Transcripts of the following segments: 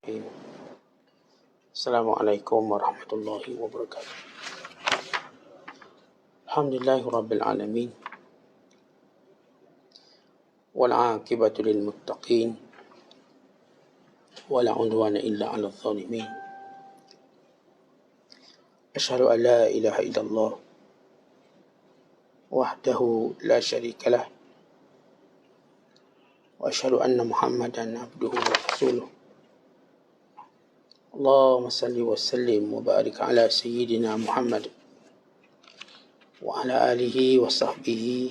Assalamualaikum warahmatullahi wabarakatuh. Alhamdulillahi rabbil alamin. Wal aqibatu lil muttaqin. Wala udwana illa 'alal zalimin. Asyhadu an la ilaha illallah wahdahu la syarika lah. Wa asyhadu anna Muhammadan abduhu wa rasuluh. Allahumma salli wa sallim wa barik ala sayyidina Muhammad wa ala alihi wa sahbihi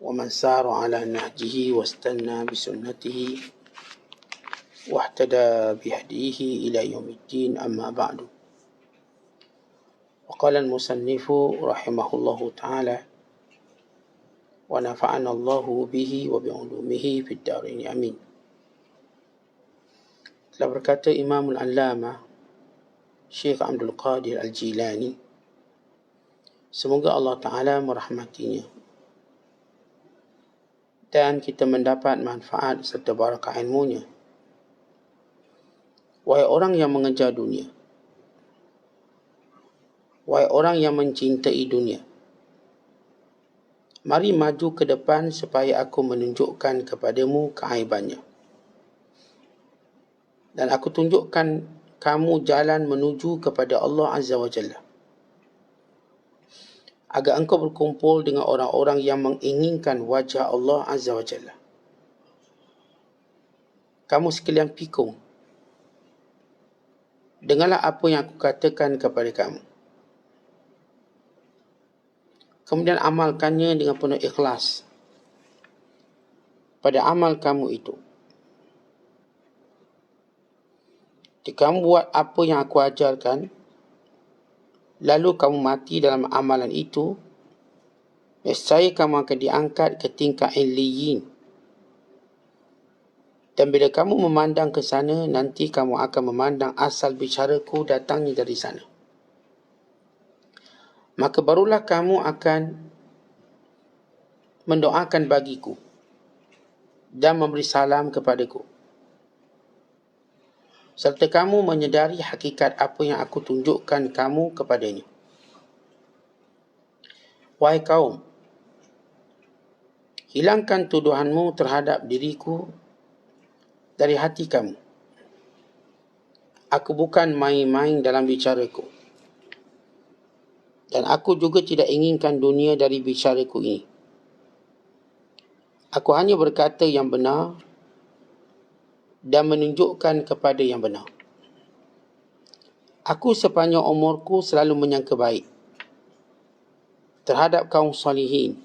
wa man sara ala nahjihi wa istanna bi sunnatihi wa ihtada bi hadihi ila yaumiddin, amma ba'du. Wa qala al-musannifu rahimahullahu ta'ala wa nafa'ana Allahu bihi wa bi ulumihi fid dharain, amin. Telah berkata Imamul Allamah Syekh Abdul Qadir Al-Jilani, semoga Allah Ta'ala merahmatinya dan kita mendapat manfaat serta barakah ilmunya. Wahai orang yang mengejar dunia, wahai orang yang mencintai dunia, mari maju ke depan supaya aku menunjukkan kepadamu keaibannya. Dan aku tunjukkan kamu jalan menuju kepada Allah Azza wa Jalla, agar engkau berkumpul dengan orang-orang yang menginginkan wajah Allah Azza wa Jalla. Kamu sekalian pikung, dengarlah apa yang aku katakan kepada kamu, kemudian amalkannya dengan penuh ikhlas pada amal kamu itu. Jika kamu buat apa yang aku ajarkan, lalu kamu mati dalam amalan itu, nescaya kamu akan diangkat ke tingkat illiyin. Dan bila kamu memandang ke sana, nanti kamu akan memandang asal bicaraku datangnya dari sana. Maka barulah kamu akan mendoakan bagiku dan memberi salam kepadaku, serta kamu menyedari hakikat apa yang aku tunjukkan kamu kepadanya. Wahai kaum, hilangkan tuduhanmu terhadap diriku dari hati kamu. Aku bukan main-main dalam bicaraku, dan aku juga tidak inginkan dunia dari bicaraku ini. Aku hanya berkata yang benar dan menunjukkan kepada yang benar. Aku sepanjang umurku selalu menyangka baik terhadap kaum salihin,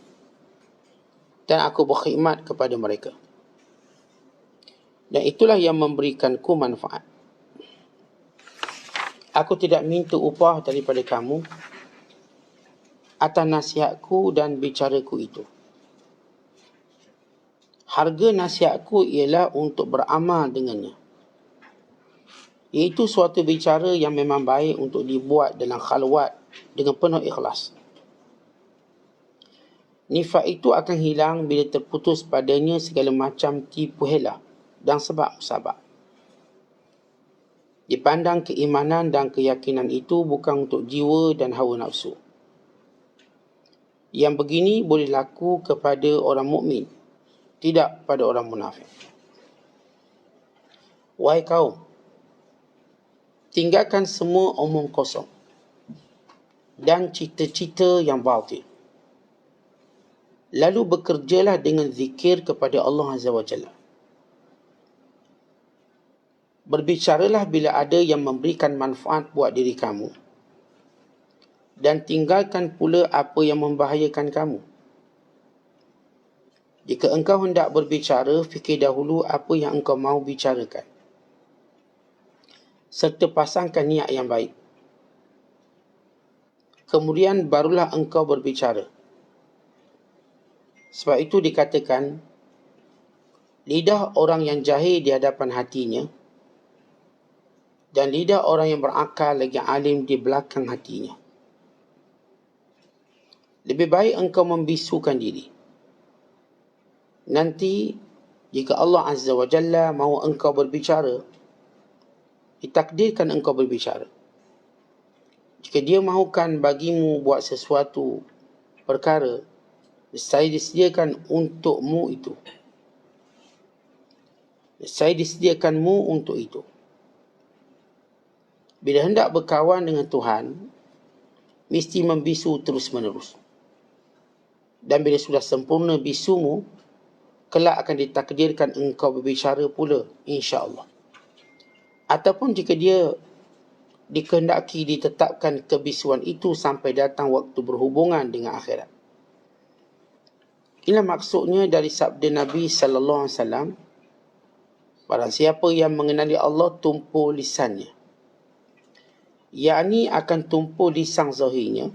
dan aku berkhidmat kepada mereka. Dan itulah yang memberikanku manfaat. Aku tidak minta upah daripada kamu atas nasihatku dan bicaraku itu. Harga nasihatku ialah untuk beramal dengannya, iaitu suatu bicara yang memang baik untuk dibuat dalam khalwat dengan penuh ikhlas. Nifak itu akan hilang bila terputus padanya segala macam tipu hela dan sebab-sebab. Dipandang keimanan dan keyakinan itu bukan untuk jiwa dan hawa nafsu. Yang begini boleh laku kepada orang mukmin, tidak pada orang munafik. Wahai kaum, tinggalkan semua omong kosong dan cita-cita yang batil. Lalu bekerjalah dengan zikir kepada Allah Azza wa Jalla. Berbicaralah bila ada yang memberikan manfaat buat diri kamu, dan tinggalkan pula apa yang membahayakan kamu. Jika engkau hendak berbicara, fikir dahulu apa yang engkau mahu bicarakan, serta pasangkan niat yang baik. Kemudian barulah engkau berbicara. Sebab itu dikatakan, lidah orang yang jahil di hadapan hatinya, dan lidah orang yang berakal lagi alim di belakang hatinya. Lebih baik engkau membisukan diri. Nanti Jika Allah Azza wa Jalla mahu engkau berbicara, ditakdirkan engkau berbicara. Jika dia mahukan bagimu buat sesuatu perkara, saya disediakan untukmu itu. Saya disediakanmu untuk itu. Bila hendak berkawan dengan Tuhan, mesti membisu terus-menerus. Dan bila sudah sempurna bisumu, kelak akan ditakdirkan engkau berbicara pula, insya-Allah. Ataupun jika dia dikehendaki ditetapkan kebisuan itu sampai datang waktu berhubungan dengan akhirat. Inilah maksudnya dari sabda Nabi sallallahu alaihi wasallam, barang siapa yang mengenali Allah tumpul lisannya, yakni akan tumpul lisan zahirnya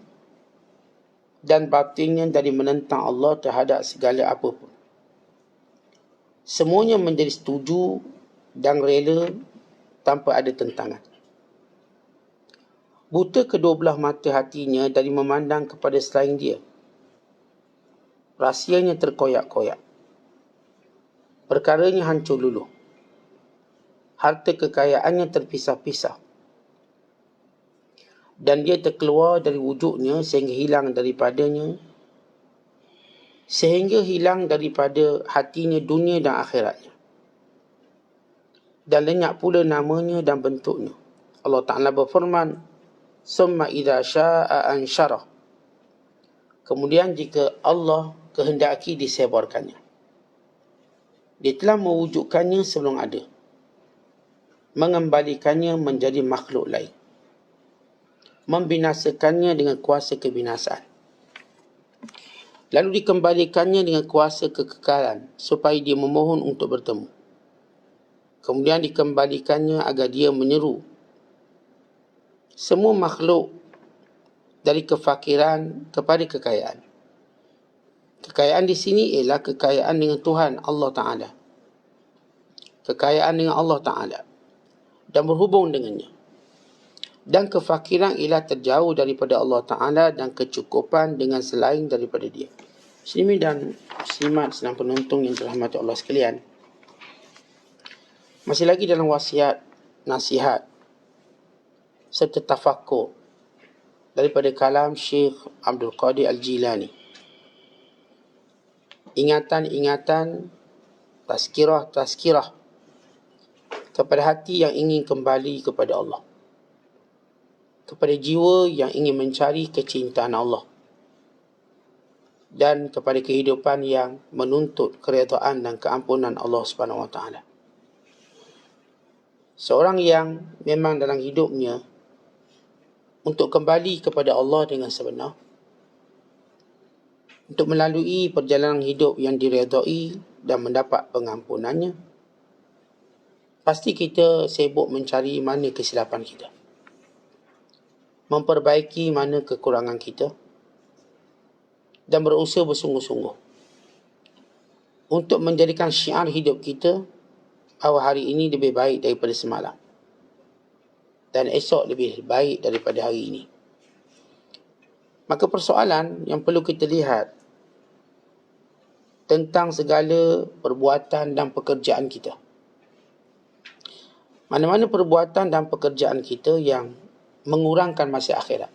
dan batinnya dari menentang Allah terhadap segala apapun. Semuanya menjadi setuju dan rela tanpa ada tentangan. Buta kedua belah mata hatinya dari memandang kepada selain dia. Rahsianya terkoyak-koyak. Perkaranya hancur luluh. Harta kekayaannya terpisah-pisah. Dan dia terkeluar dari wujudnya sehingga hilang daripadanya. Sehingga hilang daripada hatinya dunia dan akhiratnya. Dan lenyap pula namanya dan bentuknya. Allah Ta'ala berfirman, Summa idha sya'a ansyarah. Kemudian jika Allah kehendaki disebarkannya. Dia telah mewujudkannya sebelum ada. Mengembalikannya menjadi makhluk lain. Membinasakannya dengan kuasa kebinasaan. Lalu dikembalikannya dengan kuasa kekekalan supaya dia memohon untuk bertemu. Kemudian dikembalikannya agar dia menyeru semua makhluk dari kefakiran kepada kekayaan. Kekayaan di sini ialah kekayaan dengan Tuhan Allah Ta'ala. Kekayaan dengan Allah Ta'ala. Dan berhubung dengannya. Dan kefakiran ialah terjauh daripada Allah Ta'ala dan kecukupan dengan selain daripada dia. Muslimin dan muslimat sedang penonton yang dirahmati Allah sekalian. Masih lagi dalam wasiat, nasihat serta tafakur daripada kalam Syekh Abdul Qadir Al-Jilani. Ingatan-ingatan, tazkirah-tazkirah kepada hati yang ingin kembali kepada Allah. Kepada jiwa yang ingin mencari kecintaan Allah. Dan kepada kehidupan yang menuntut keredaan dan keampunan Allah Subhanahu Wa Taala. Seorang yang memang dalam hidupnya untuk kembali kepada Allah dengan sebenar, untuk melalui perjalanan hidup yang diredai dan mendapat pengampunannya, pasti kita sibuk mencari mana kesilapan kita, memperbaiki mana kekurangan kita, dan berusaha bersungguh-sungguh untuk menjadikan syiar hidup kita bahawa hari ini lebih baik daripada semalam. Dan esok lebih baik daripada hari ini. Maka persoalan yang perlu kita lihat tentang segala perbuatan dan pekerjaan kita. Mana-mana perbuatan dan pekerjaan kita yang mengurangkan masa akhirat.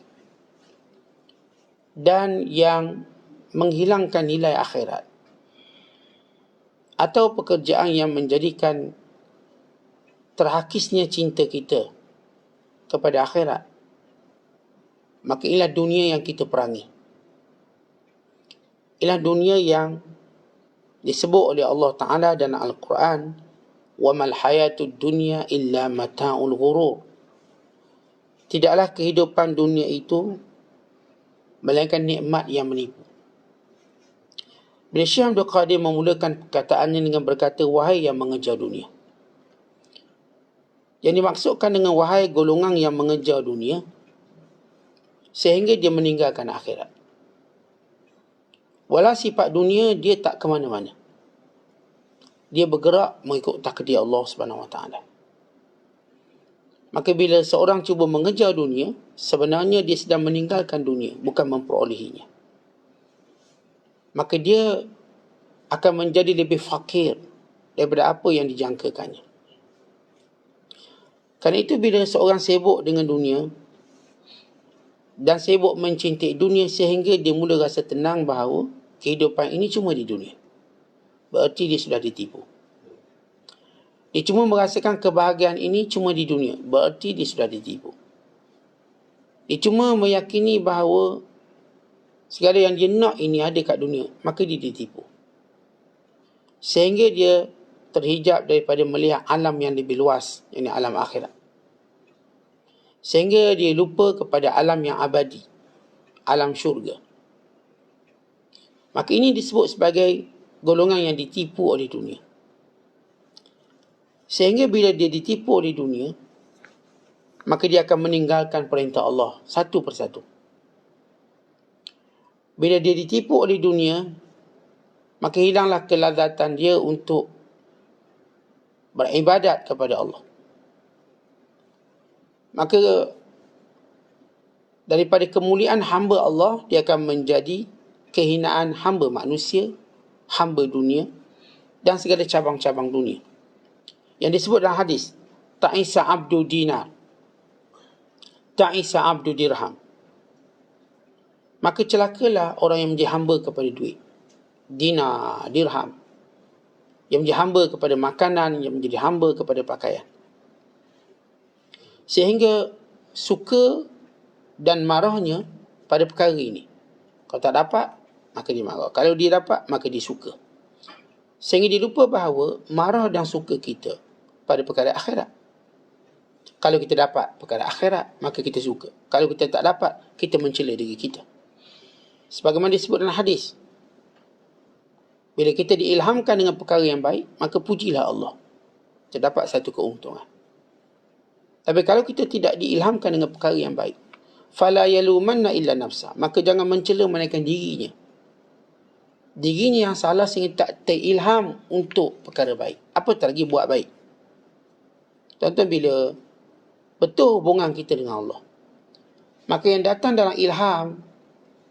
Dan yang menghilangkan nilai akhirat. Atau pekerjaan yang menjadikan terhakisnya cinta kita kepada akhirat, maka inilah dunia yang kita perangi. Inilah dunia yang disebut oleh Allah Ta'ala dalam Al-Quran, وَمَا الْحَيَاةُ الدُّنْيَا إِلَّا مَتَاعُ الْغُرُورِ. Tidaklah kehidupan dunia itu melainkan nikmat yang menipu. Bila Syekh Abdul Qadir memulakan perkataannya dengan berkata, wahai yang mengejar dunia. Yang dimaksudkan dengan wahai golongan yang mengejar dunia sehingga dia meninggalkan akhirat. Walau sifat dunia dia tak ke mana-mana. Dia bergerak mengikut takdir Allah Subhanahu Wa Taala. Maka bila seorang cuba mengejar dunia, sebenarnya dia sedang meninggalkan dunia, bukan memperolehinya. Maka dia akan menjadi lebih fakir daripada apa yang dijangkakannya. Kerana itu bila seorang sibuk dengan dunia dan sibuk mencintai dunia sehingga dia mula rasa tenang bahawa kehidupan ini cuma di dunia, berarti dia sudah ditipu. Dia cuma merasakan kebahagiaan ini cuma di dunia, berarti dia sudah ditipu. Dia cuma meyakini bahawa segala yang dia nak ini ada kat dunia, maka dia ditipu. Sehingga dia terhijab daripada melihat alam yang lebih luas, yakni alam akhirat. Sehingga dia lupa kepada alam yang abadi, alam syurga. Maka ini disebut sebagai golongan yang ditipu oleh dunia. Sehingga bila dia ditipu oleh dunia, maka dia akan meninggalkan perintah Allah satu persatu. Bila dia ditipu oleh dunia, maka hilanglah kelazatan dia untuk beribadat kepada Allah. Maka daripada kemuliaan hamba Allah, dia akan menjadi kehinaan hamba manusia, hamba dunia, dan segala cabang-cabang dunia. Yang disebut dalam hadis, ta'isa abdu dinar, ta'isa abdu dirham. Maka celakalah orang yang menjadi hamba kepada duit, dinar, dirham, yang menjadi hamba kepada makanan, yang menjadi hamba kepada pakaian. Sehingga suka dan marahnya pada perkara ini. Kalau tak dapat, maka dia marah. Kalau dia dapat, maka dia suka. Sehingga dia lupa bahawa marah dan suka kita pada perkara akhirat. Kalau kita dapat perkara akhirat, maka kita suka. Kalau kita tak dapat, kita mencela diri kita. Sebagaimana disebut dalam hadis, bila kita diilhamkan dengan perkara yang baik, maka pujilah Allah. Terdapat satu keuntungan. Tapi kalau kita tidak diilhamkan dengan perkara yang baik, fala yalumanna illa nafsa, maka jangan mencela melainkan dirinya. Dirinya yang salah sehingga tak terilham untuk perkara baik. Apa tak lagi buat baik? Tuan-tuan, bila betul hubungan kita dengan Allah, maka yang datang dalam ilham,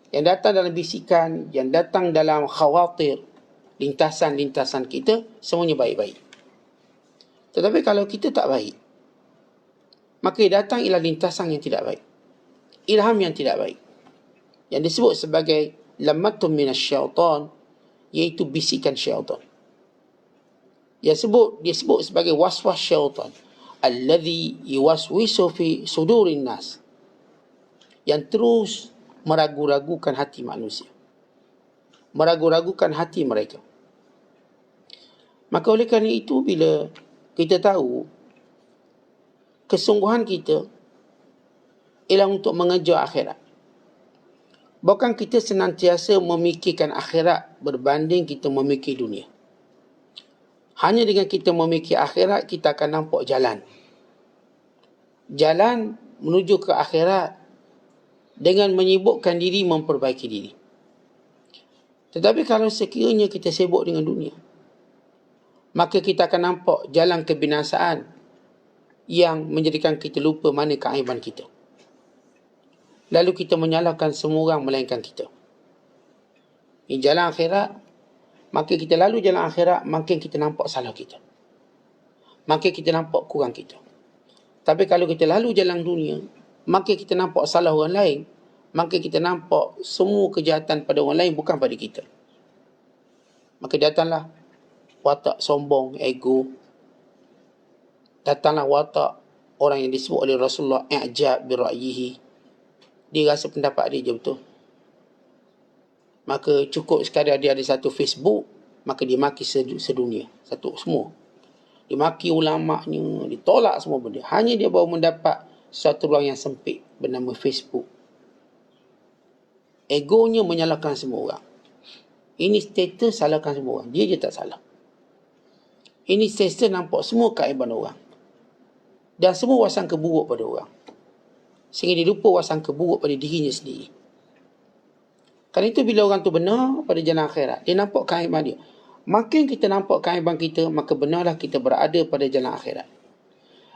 yang datang dalam bisikan, yang datang dalam khawatir, lintasan-lintasan kita, semuanya baik-baik. Tetapi kalau kita tak baik, maka datang ialah lintasan yang tidak baik, ilham yang tidak baik, yang disebut sebagai lamatun minasyaitan, iaitu bisikan syaitan. Dia sebut sebagai waswas syaitan, alladhi yuwaswisu fi sudurin nas, yang terus meragu-ragukan hati manusia, meragu-ragukan hati mereka. Maka oleh kerana itu, bila kita tahu kesungguhan kita ialah untuk mengejar akhirat, bukan kita senantiasa memikirkan akhirat berbanding kita memikir dunia. Hanya dengan kita memikir akhirat, kita akan nampak jalan. Jalan menuju ke akhirat dengan menyibukkan diri, memperbaiki diri. Tetapi kalau sekiranya kita sibuk dengan dunia, maka kita akan nampak jalan kebinasaan yang menjadikan kita lupa mana keaiban kita. Lalu kita menyalahkan semua orang melainkan kita. Ini jalan akhirat, maka kita lalu jalan akhirat, makin kita nampak salah kita, makin kita nampak kurang kita. Tapi kalau kita lalu jalan dunia, maka kita nampak salah orang lain, maka kita nampak semua kejahatan pada orang lain, bukan pada kita. Maka datanglah watak sombong, ego. Datanglah watak orang yang disebut oleh Rasulullah, i'jab bi ra'yihi. Dia rasa pendapat dia je betul. Maka cukup sekadar dia ada satu Facebook, maka dia maki sedunia, satu semua. Dia maki ulama'nya, ditolak semua benda. Hanya dia baru mendapat suatu ruang yang sempit bernama Facebook. Egonya menyalahkan semua orang. Ini status salahkan semua orang, dia je tak salah. Ini status nampak semua keaiban orang, dan semua wasangka buruk pada orang, sehingga dia lupa wasangka buruk pada dirinya sendiri. Kerana itu bila orang tu benar pada jalan akhirat, dia nampak keaiban dia. Makin kita nampak keaiban kita, maka benarlah kita berada pada jalan akhirat.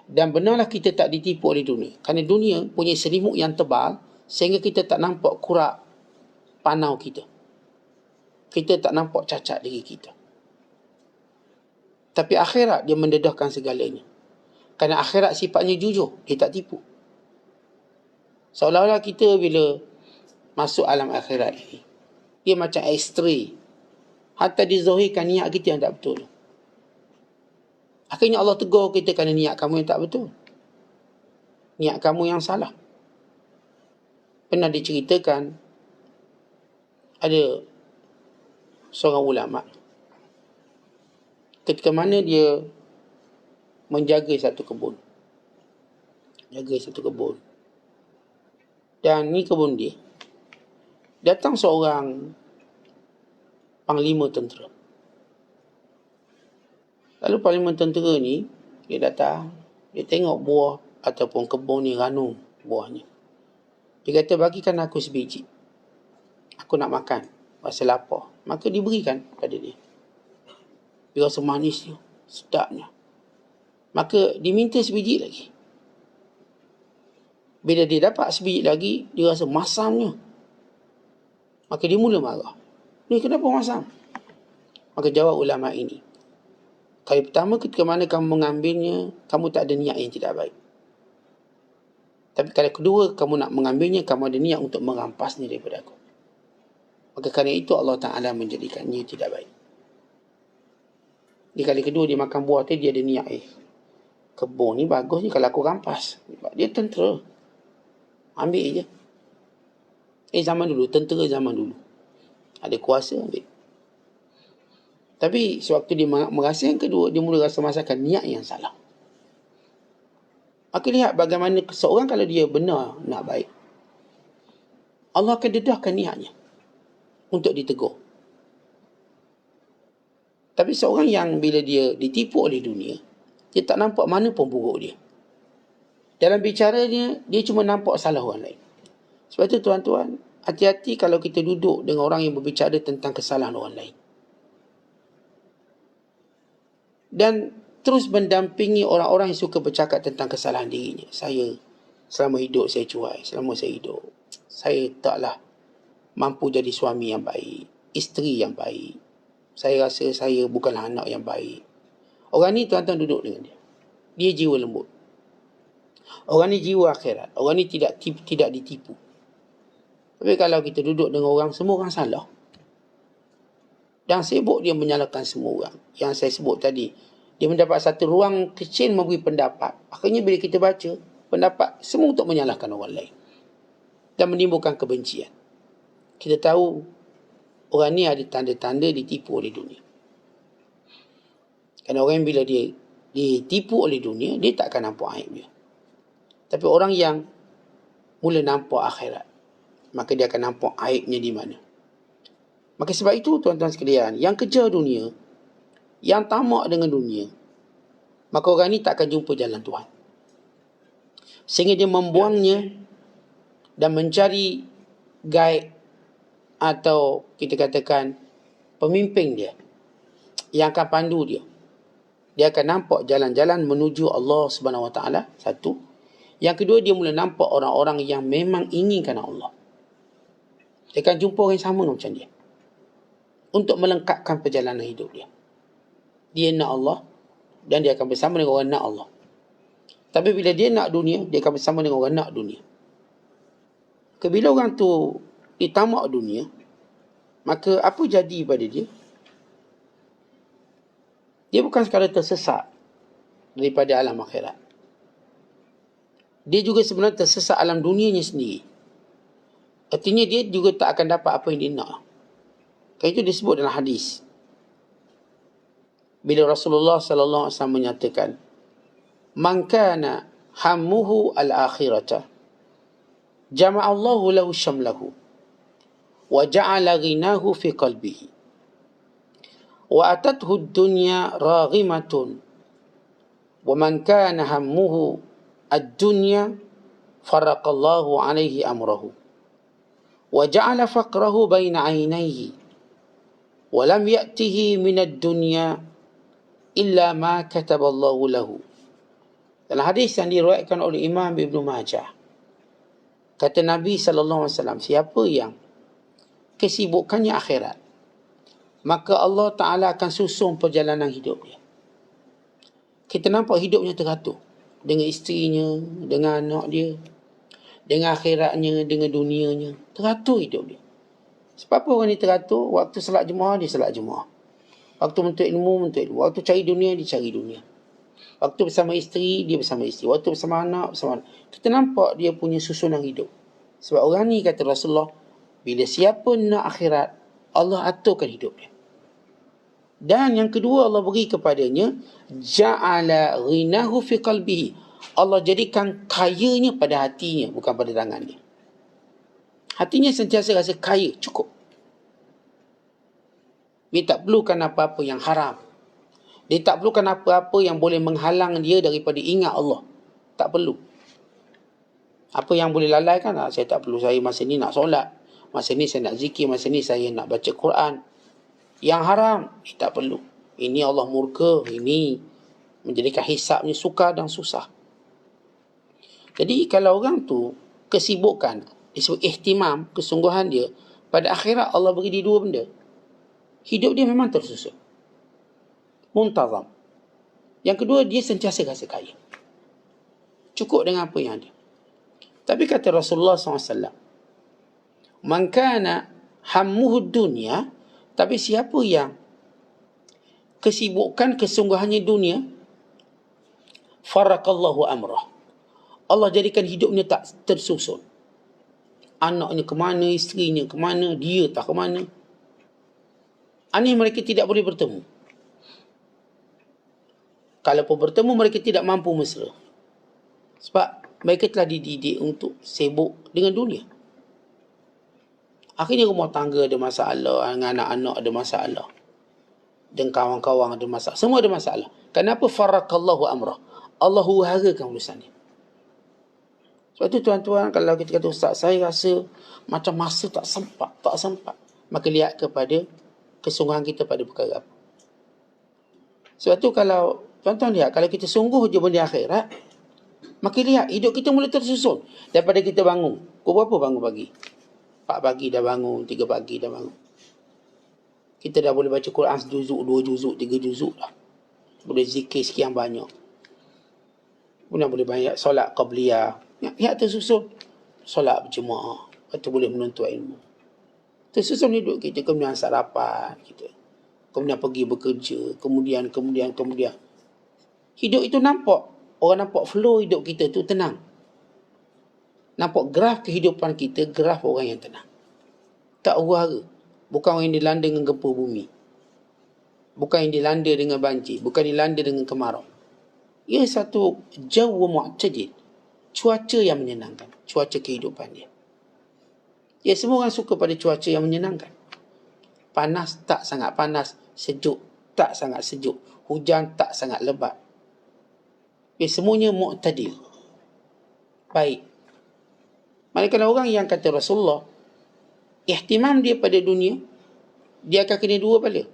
Dan benarlah kita tak ditipu oleh dunia. Kerana dunia punya selimut yang tebal, sehingga kita tak nampak kurak panau kita. Kita tak nampak cacat diri kita. Tapi akhirat dia mendedahkan segalanya. Kerana akhirat sifatnya jujur, dia tak tipu. Seolah-olah kita bila masuk alam akhirat ini, dia macam X-ray. Hatta dizahirkan niat kita yang tak betul. Akhirnya Allah tegur kita kerana niat kamu yang tak betul. Niat kamu yang salah. Pernah diceritakan, ada seorang ulama, ketika mana dia menjaga satu kebun. Dan ni kebun dia. Datang seorang panglima tentera. Lalu panglima tentera ni, dia datang, dia tengok buah ataupun kebun ni ranum buahnya. Dia kata, bagikan aku sebiji. Aku nak makan, rasa lapar. Maka diberikan pada dia. Dia rasa manisnya, sedapnya. Maka diminta sebiji lagi. Bila dia dapat sebiji lagi, dia rasa masamnya. Maka dia mula marah. Ni kenapa masam? Maka jawab ulama ini, kali pertama ketika mana kamu mengambilnya, kamu tak ada niat yang tidak baik. Tapi kali kedua kamu nak mengambilnya, kamu ada niat untuk merampasnya daripada aku. Maka kerana itu Allah Ta'ala menjadikannya tidak baik. Di kali kedua dia makan buah tu, dia ada niat, kebun ni bagus ni kalau aku rampas. Dia tentera, ambil je. Zaman dulu, tentera zaman dulu, ada kuasa, ambil. Tapi sewaktu dia merasa yang kedua, dia mula rasa masakan niat yang salah. Maka lihat bagaimana seorang kalau dia benar nak baik, Allah akan dedahkan niatnya untuk ditegur. Tapi seorang yang bila dia ditipu oleh dunia, dia tak nampak mana pun buruk dia. Dalam bicaranya, dia cuma nampak salah orang lain. Sebab itu tuan-tuan, hati-hati kalau kita duduk dengan orang yang berbicara tentang kesalahan orang lain. Dan terus mendampingi orang-orang yang suka bercakap tentang kesalahan dirinya. Saya, selama hidup saya cuai. Selama saya hidup, saya taklah mampu jadi suami yang baik, isteri yang baik. Saya rasa saya bukanlah anak yang baik. Orang ni tuan-tuan duduk dengan dia. Dia jiwa lembut. Orang ni jiwa akhirat. Orang ni tidak ditipu. Tapi kalau kita duduk dengan orang, semua orang salah. Dan sibuk dia menyalahkan semua orang. Yang saya sebut tadi, dia mendapat satu ruang kecil memberi pendapat. Akhirnya bila kita baca, pendapat semua untuk menyalahkan orang lain. Dan menimbulkan kebencian. Kita tahu, orang ni ada tanda-tanda ditipu oleh dunia. Kerana orang bila dia ditipu oleh dunia, dia tak akan nampak aib dia. Tapi orang yang mula nampak akhirat, maka dia akan nampak aibnya di mana. Maka sebab itu tuan-tuan sekalian, yang kejar dunia, yang tamak dengan dunia, maka orang ni tak akan jumpa jalan Tuhan. Sehingga dia membuangnya dan mencari guide atau kita katakan pemimpin dia yang akan pandu dia. Dia akan nampak jalan-jalan menuju Allah Subhanahu Wa Taala. Satu. Yang kedua, dia mula nampak orang-orang yang memang inginkan Allah. Dia akan jumpa orang yang sama macam dia, untuk melengkapkan perjalanan hidup dia. Dia nak Allah dan dia akan bersama dengan orang nak Allah. Tapi bila dia nak dunia, dia akan bersama dengan orang nak dunia. Bila orang tu ditamak dunia, maka apa jadi pada dia? Dia bukan sekadar tersesat daripada alam akhirat. Dia juga sebenarnya tersesat alam dunianya sendiri. Artinya dia juga tak akan dapat apa yang dia nak. Kan itu disebut dalam hadis. Bila Rasulullah sallallahu alaihi wasallam menyatakan, "Man kana hammuhu al-akhirata, jama'a Allahu lahu syamlahu wa ja'ala ghinahu fi qalbihi. Wa atathu ad-dunya raghimatun. Wa man kana hammuhu ad-dunya faraqallahu alaihi amrahu. Wa ja'ala faqrahu baina 'ainayhi. Wa lam ya'tihi min ad-dunya illa ma kataballahu lahu." Dalam hadis yang diriwayatkan oleh Imam Ibn Majah, kata Nabi SAW, siapa yang kesibukannya akhirat, maka Allah Ta'ala akan susun perjalanan hidup dia. Kita nampak hidupnya teratur. Dengan isterinya, dengan anak dia, dengan akhiratnya, dengan dunianya. Teratur hidup dia. Sebab apa orang ni teratur? Waktu salat Jumaat, dia salat Jumaat. Waktu menuntut ilmu, menuntut ilmu. Waktu cari dunia, dia cari dunia. Waktu bersama isteri, dia bersama isteri. Waktu bersama anak, bersama anak. Kita nampak dia punya susunan hidup. Sebab orang ni kata Rasulullah, bila siapa nak akhirat, Allah aturkan hidup dia. Dan yang kedua Allah beri kepadanya, ja'ala ghinahu fi qalbihi. Allah jadikan kayanya pada hatinya, bukan pada tangannya. Hatinya sentiasa rasa kaya, cukup. Dia tak perlukan apa-apa yang haram. Dia tak perlukan apa-apa yang boleh menghalang dia daripada ingat Allah. Tak perlu. Apa yang boleh lalaikan, saya tak perlu. Saya masa ni nak solat. Masa ni saya nak zikir. Masa ni saya nak baca Quran. Yang haram, tak perlu. Ini Allah murka. Ini menjadikan hisabnya sukar dan susah. Jadi kalau orang tu kesibukan, disebut ihtimam, kesungguhan dia, pada akhirat Allah beri dia dua benda. Hidup dia memang tersusun. Muntazam. Yang kedua, dia sentiasa rasa kaya. Cukup dengan apa yang ada. Tapi kata Rasulullah SAW, man kana hammuhu dunya, tapi siapa yang kesibukan kesungguhannya dunia, farakallahu amrah. Allah jadikan hidupnya tak tersusun. Anaknya ke mana, isterinya ke mana, dia tak ke mana. Ini mereka tidak boleh bertemu. Kalau pun bertemu, mereka tidak mampu mesra. Sebab mereka telah dididik untuk sibuk dengan dunia. Akhirnya rumah tangga ada masalah, dengan anak-anak ada masalah, dan kawan-kawan ada masalah. Semua ada masalah. Kenapa? Farakallahu amrah. Allah hurakan urusan ni. Sebab tu tuan-tuan, kalau kita kata, Ustaz, saya rasa macam masa tak sempat. Maka lihat kepada kesungguhan kita pada perkara apa. Sebab tu kalau tuan-tuan lihat, kalau kita sungguh je benda akhirat, maka lihat hidup kita mula tersusun. Daripada kita bangun. Pukul berapa bangun pagi? 4 pagi dah bangun, 3 pagi dah bangun. Kita dah boleh baca Quran 1 juzuk, 2 juzuk, 3 juzuk dah. Boleh zikir sekian banyak. Kemudian boleh banyak solat qabliyah. Yang tersusun. Solat berjemaah. Lepas tu boleh menuntut ilmu. Tersusun hidup kita. Kemudian sarapan kita. Kemudian pergi bekerja. Kemudian. Hidup itu nampak. Orang nampak flow hidup kita tu tenang. Nampak graf kehidupan kita, graf orang yang tenang. Tak huru-hara. Bukan orang yang dilanda dengan gempa bumi. Bukan yang dilanda dengan banjir. Bukan dilanda dengan kemarau. Ia satu jawa mu'tadil. Cuaca yang menyenangkan. Cuaca kehidupan dia. Ya, semua orang suka pada cuaca yang menyenangkan. Panas tak sangat panas. Sejuk tak sangat sejuk. Hujan tak sangat lebat. Ya, semuanya mu'tadil. Baik. Manakala orang yang kata Rasulullah, ihtimam dia pada dunia, dia akan kena dua bala.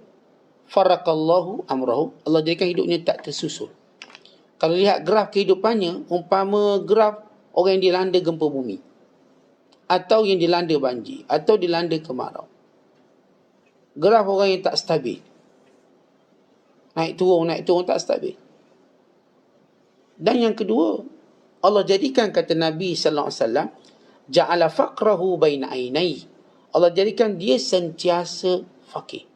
Farakallahu amrahu. Allah jadikan hidupnya tak tersusun. Kalau lihat graf kehidupannya, umpama graf orang yang dilanda gempa bumi, atau yang dilanda banjir, atau dilanda kemarau. Graf orang yang tak stabil. Naik turun tak stabil. Dan yang kedua, Allah jadikan, kata Nabi SAW, ja'ala faqrahu baina ainai. Allah jadikan dia sentiasa fakir.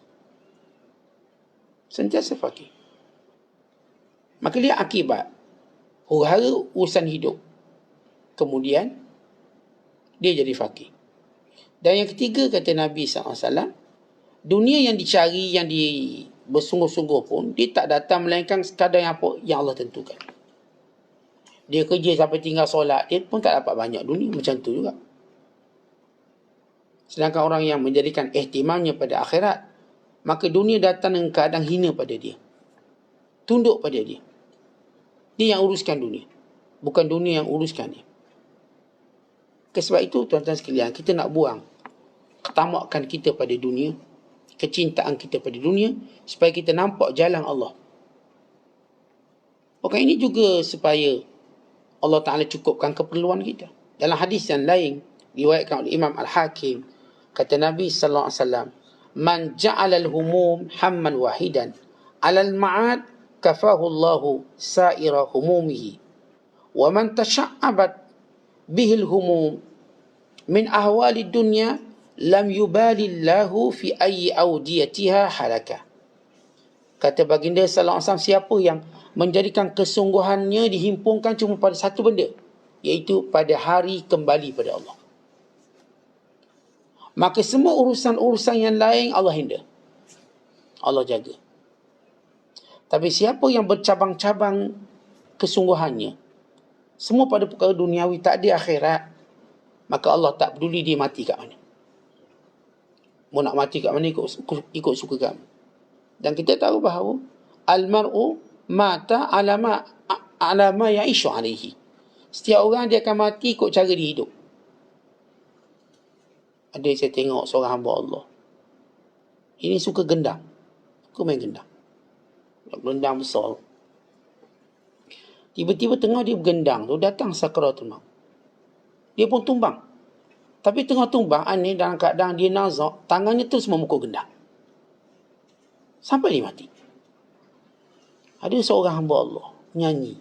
Sentiasa fakir. Maka lihat akibat. Huru-hara urusan hidup. Kemudian, dia jadi fakir. Dan yang ketiga, kata Nabi SAW, dunia yang dicari, yang bersungguh-sungguh pun, dia tak datang melainkan sekadar yang apa yang Allah tentukan. Dia kerja sampai tinggal solat, dia pun tak dapat banyak dunia. Macam tu juga. Sedangkan orang yang menjadikan ihtimamnya pada akhirat, maka dunia datang dengan keadaan hina pada dia. Tunduk pada dia. Dia yang uruskan dunia. Bukan dunia yang uruskan dia. Sebab itu, tuan-tuan sekalian, kita nak buang ketamakan kita pada dunia, kecintaan kita pada dunia, supaya kita nampak jalan Allah. Bukan ini juga supaya Allah Ta'ala cukupkan keperluan kita. Dalam hadis yang lain, riwayatkan oleh Imam Al-Hakim, kata Nabi SAW, man ja'alal humum hamman wahidan alal ma'ad kafahu Allahu sa'ira humumihi wa man tasha'abat bihil humum min ahwali dunya lam yubalillahu fi ayyi awdiyatiha halaka. Kata baginda sallallahu alaihi wasallam, siapa yang menjadikan kesungguhannya dihimpunkan cuma pada satu benda, iaitu pada hari kembali pada Allah, maka semua urusan-urusan yang lain Allah hinda, Allah jaga. Tapi siapa yang bercabang-cabang kesungguhannya semua pada perkara duniawi, tak ada akhirat, maka Allah tak peduli dia mati kat mana. Mau nak mati kat mana, ikut suka kamu. Dan kita tahu bahawa al-mar'u mata alama ya'ishu alaihi. Setiap orang dia akan mati ikut cara dia hidup. Ada saya tengok seorang hamba Allah, ini suka gendang. Suka main gendang. Gendang besar. Tiba-tiba tengah dia bergendang tu, datang sakaratul maut. Dia pun tumbang. Tapi tengah tumbang, aneh, dalam keadaan dia nazak, tangannya terus memukul gendang sampai dia mati. Ada seorang hamba Allah menyanyi.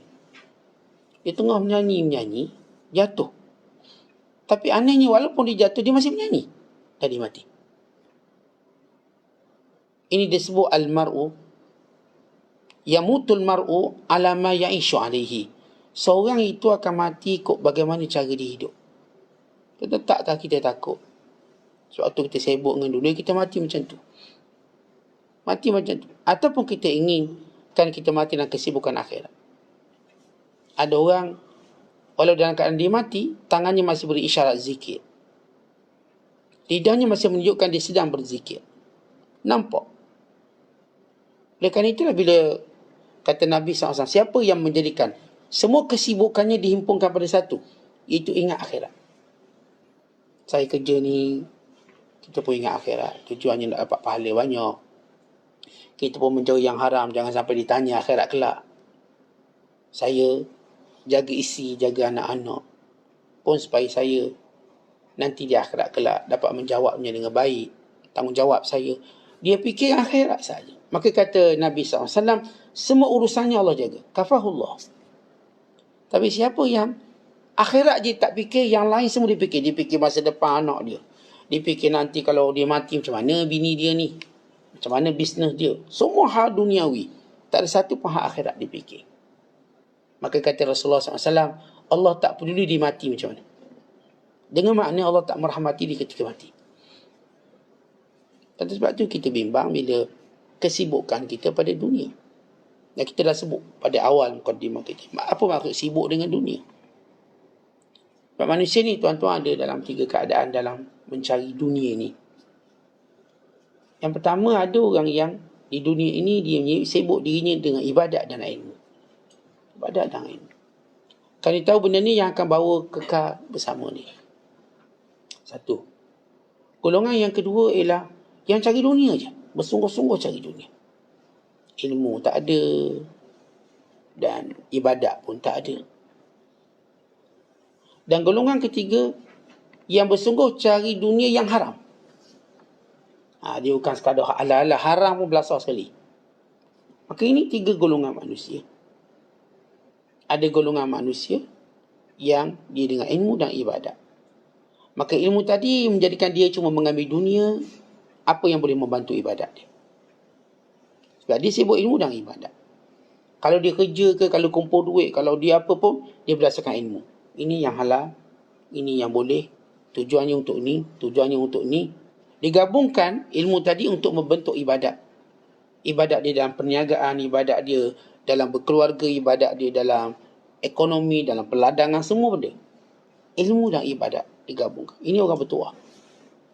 Dia tengah menyanyi, jatuh. Tapi anehnya, walaupun dia jatuh, dia masih menyanyi. Dan dia mati. Ini disebut al-mar'u yamutul mar'u ala ma ya'ishu alaihi. Seorang itu akan mati ikut bagaimana cara dia hidup. Takkah kita takut? Sebab tu kita sibuk dengan dunia, kita mati macam tu. Mati macam tu. Ataupun kita inginkan kita mati dalam kesibukan akhirat. Ada orang, walau dalam keadaan dia mati, tangannya masih beri isyarat zikir. Lidahnya masih menunjukkan dia sedang berzikir. Nampak? Oleh kerana itulah bila kata Nabi SAW, siapa yang menjadikan semua kesibukannya dihimpunkan pada satu, iaitu ingat akhirat. Saya kerja ni, kita pun ingat akhirat. Tujuannya nak dapat pahala banyak. Kita pun menjauhi yang haram, jangan sampai ditanya akhirat kelak. Saya jaga isteri, jaga anak-anak pun supaya saya nanti di akhirat kelak dapat menjawabnya dengan baik. Tanggungjawab saya. Dia fikir akhirat saja. Maka kata Nabi SAW, semua urusannya Allah jaga. Kafahullah. Tapi siapa yang akhirat je tak fikir, yang lain semua dia fikir. Dia fikir masa depan anak dia. Dia fikir nanti kalau dia mati macam mana bini dia ni. Macam mana bisnes dia. Semua hal duniawi. Tak ada satu pun hak akhirat dia fikir. Maka kata Rasulullah SAW, Allah tak peduli dia mati macam mana. Dengan makna Allah tak merahmati dia ketika mati. Dan sebab tu kita bimbang bila kesibukan kita pada dunia. Dan kita dah sebut pada awal mukadimah kita. Apa maksud sibuk dengan dunia? Sebab manusia ni tuan-tuan ada dalam 3 keadaan dalam mencari dunia ni. Yang pertama, ada orang yang di dunia ini dia sibuk dirinya dengan ibadat dan ilmu. Ibadat dan ilmu. Kalau dia tahu benda ni yang akan bawa kekal bersama ni. Satu. Golongan yang kedua ialah yang cari dunia je. Bersungguh-sungguh cari dunia. Ilmu tak ada. Dan ibadat pun tak ada. Dan golongan ketiga, yang bersungguh cari dunia yang haram. Dia bukan sekadar ala-ala, haram pun belasah sekali. Maka ini 3 golongan manusia. Ada golongan manusia yang dia dengan ilmu dan ibadat. Maka ilmu tadi menjadikan dia cuma mengambil dunia, apa yang boleh membantu ibadat dia. Sebab dia sibuk ilmu dan ibadat. Kalau dia kerja ke, kalau kumpul duit, kalau dia apa pun, dia berdasarkan ilmu. Ini yang halal, ini yang boleh, tujuannya untuk ni, tujuannya untuk ni. Digabungkan ilmu tadi untuk membentuk ibadat. Ibadat dia dalam perniagaan, ibadat dia dalam berkeluarga, ibadat dia dalam ekonomi, dalam peladangan, semua benda. Ilmu dan ibadat digabungkan. Ini orang bertuah.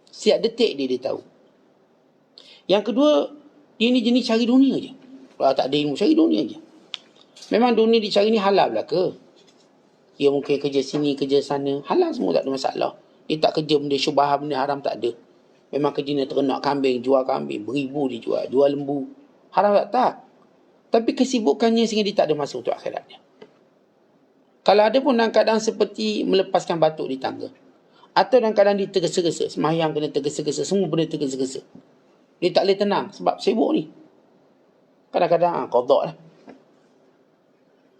Setiap detik dia tahu. Yang kedua, dia ni jenis cari dunia je. Kalau tak ada ilmu, cari dunia je. Memang dunia dicari ni halal lah ke? Dia mungkin kerja sini, kerja sana. Halal semua, tak ada masalah. Dia tak kerja benda syubhah, benda haram, tak ada. Memang kerja ni ternak kambing, jual kambing. Beribu dia jual lembu. Haram tak? Tapi kesibukannya sehingga dia tak ada masa untuk akhiratnya. Kalau ada pun dalam keadaan seperti melepaskan batuk di tangga. Atau dalam keadaan dia tergesa-gesa. Semayang kena tergesa-gesa. Semua benda tergesa-gesa. Dia tak boleh tenang sebab sibuk ni. Kadang-kadang qadha lah.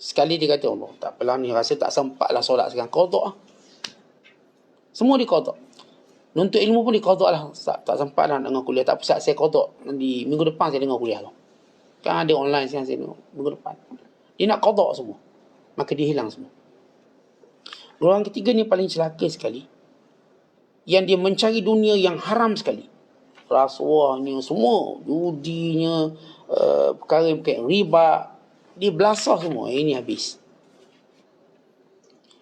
Sekali dia kata, Allah, tak apalah ni, rasa tak sempat lah solat sekarang. Qadha lah. Semua di qadha. Nuntut ilmu pun di qadha lah. Tak sempat lah nak dengar kuliah. Tak apa, saya qadha. Di minggu depan saya dengar kuliah lah. Kan ada online sekarang saya dengar. Minggu depan. Dia nak qadha semua. Maka dia hilang semua. Orang ketiga ni paling celaka sekali. Yang dia mencari dunia yang haram sekali. Rasuahnya semua. Judinya, perkara riba. Dia belasah semua. Ini habis.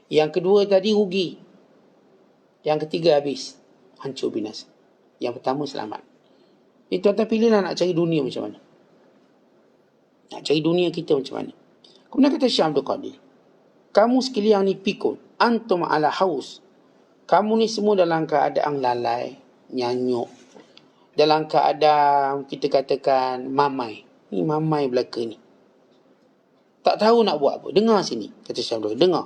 Yang kedua tadi rugi. Yang ketiga habis. Hancur binasa. Yang pertama selamat. Tuan-tuan pilihlah nak cari dunia macam mana. Nak cari dunia kita macam mana. Kemudian kata Syekh Abdul Qadir, kamu sekalian ni pikun. Antum ala haus. Kamu ni semua dalam keadaan lalai, nyanyuk. Dalam keadaan kita katakan mamai. Ni mamai belaka ni. Tak tahu nak buat apa. Dengar sini. Kata Syekh Abdul Qadir, dengar.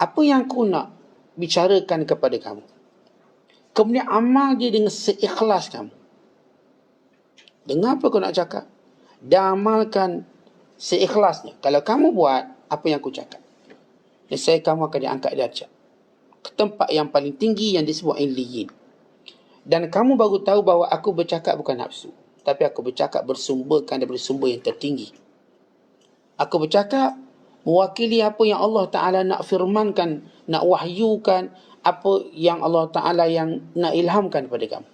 Apa yang aku nak bicarakan kepada kamu. Kemudian amal dia dengan seikhlas kamu. Dengar apa kau nak cakap. Dan amalkan seikhlasnya. Kalau kamu buat apa yang aku cakap, nescaya kamu akan diangkat darjat ke tempat yang paling tinggi yang disebut illiyin. Dan kamu baru tahu bahawa aku bercakap bukan nafsu, tapi aku bercakap bersumberkan daripada sumber yang tertinggi. Aku bercakap mewakili apa yang Allah Ta'ala nak firmankan, nak wahyukan, apa yang Allah Ta'ala yang nak ilhamkan kepada kamu.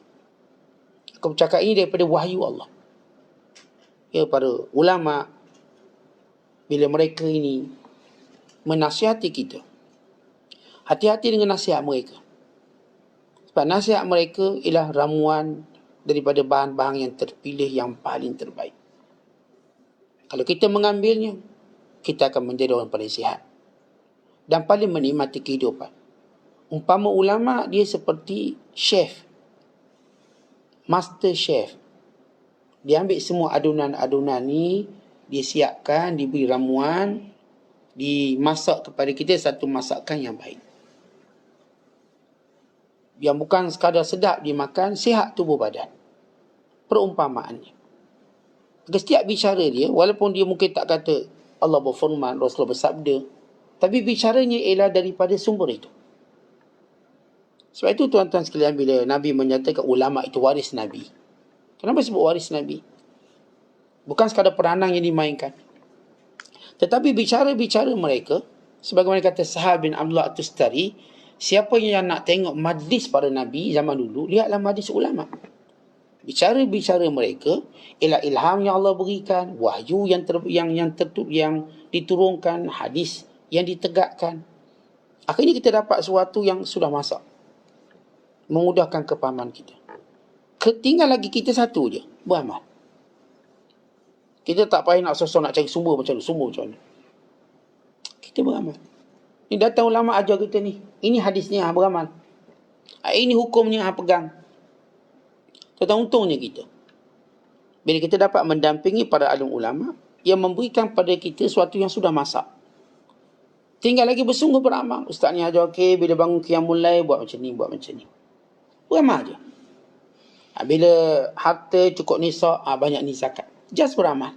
Aku bercakap ini daripada wahyu Allah. Ya, para ulama, bila mereka ini menasihati kita, hati-hati dengan nasihat mereka. Sebab nasihat mereka ialah ramuan daripada bahan-bahan yang terpilih yang paling terbaik. Kalau kita mengambilnya, kita akan menjadi orang paling sihat dan paling menikmati kehidupan. Umpama ulama, dia seperti chef, master chef. Dia ambil semua adunan-adunan ni, dia siapkan, diberi ramuan, dimasak kepada kita satu masakan yang baik. Yang bukan sekadar sedap dimakan, sihat tubuh badan. Perumpamaannya. Setiap bicara dia, walaupun dia mungkin tak kata Allah berfirman, Rasulullah bersabda, tapi bicaranya ialah daripada sumber itu. Sebab itu tuan-tuan sekalian, bila Nabi menyatakan ulama itu waris Nabi. Kenapa sebut waris Nabi? Bukan sekadar peranan yang dimainkan. Tetapi bicara-bicara mereka, sebagaimana kata Sahal bin Abdullah At-Tustari, siapa yang nak tengok majlis para Nabi zaman dulu, lihatlah majlis ulama. Bicara-bicara mereka ialah ilham yang Allah berikan, wahyu yang diturunkan, hadis yang ditegakkan. Akhirnya kita dapat sesuatu yang sudah masak, memudahkan kepahaman kita. Tinggal lagi kita satu je, beramal. Kita tak payah nak sosok nak cari sumber macam mana. Kita beramal. Ini datang ulama ajar kita ni. Ini hadisnya, beramal. Ini hukumnya, pegang. Tentang untungnya kita, bila kita dapat mendampingi para alim ulama yang memberikan pada kita sesuatu yang sudah masak. Tinggal lagi bersungguh beramal. Ustaz ni ajar, okey, bila bangun qiyamul lail buat macam ni. Beramal je. Bila harta cukup nisab, banyak ni zakat. Just beramal.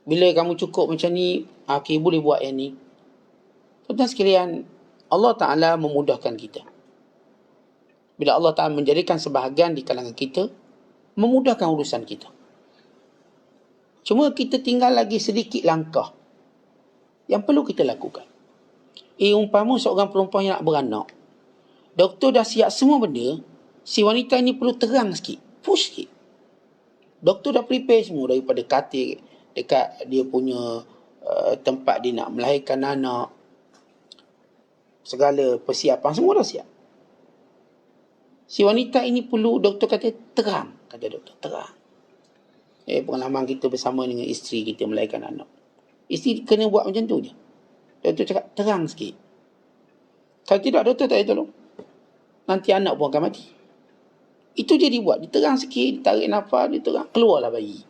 Bila kamu cukup macam ni, okey, boleh buat yang ni. Tuan-tuan sekalian, Allah Ta'ala memudahkan kita. Bila Allah Ta'ala menjadikan sebahagian di kalangan kita, memudahkan urusan kita. Cuma kita tinggal lagi sedikit langkah yang perlu kita lakukan. Umpama seorang perempuan yang nak beranak, doktor dah siap semua benda, si wanita ni perlu terang sikit, push sikit. Doktor dah prepare semua, daripada katil dekat dia punya tempat dia nak melahirkan anak, segala persiapan semua dah siap. Si wanita ini perlu, doktor kata terang. Kata doktor, terang. Pengalaman kita bersama dengan isteri kita melahirkan anak. Isteri kena buat macam tu je. Doktor cakap, terang sikit. Kalau tidak, doktor tak boleh tolong. Nanti anak pun akan mati. Itu je dibuat. Diterang sikit, ditarik nafas, diterang. Keluarlah bayi.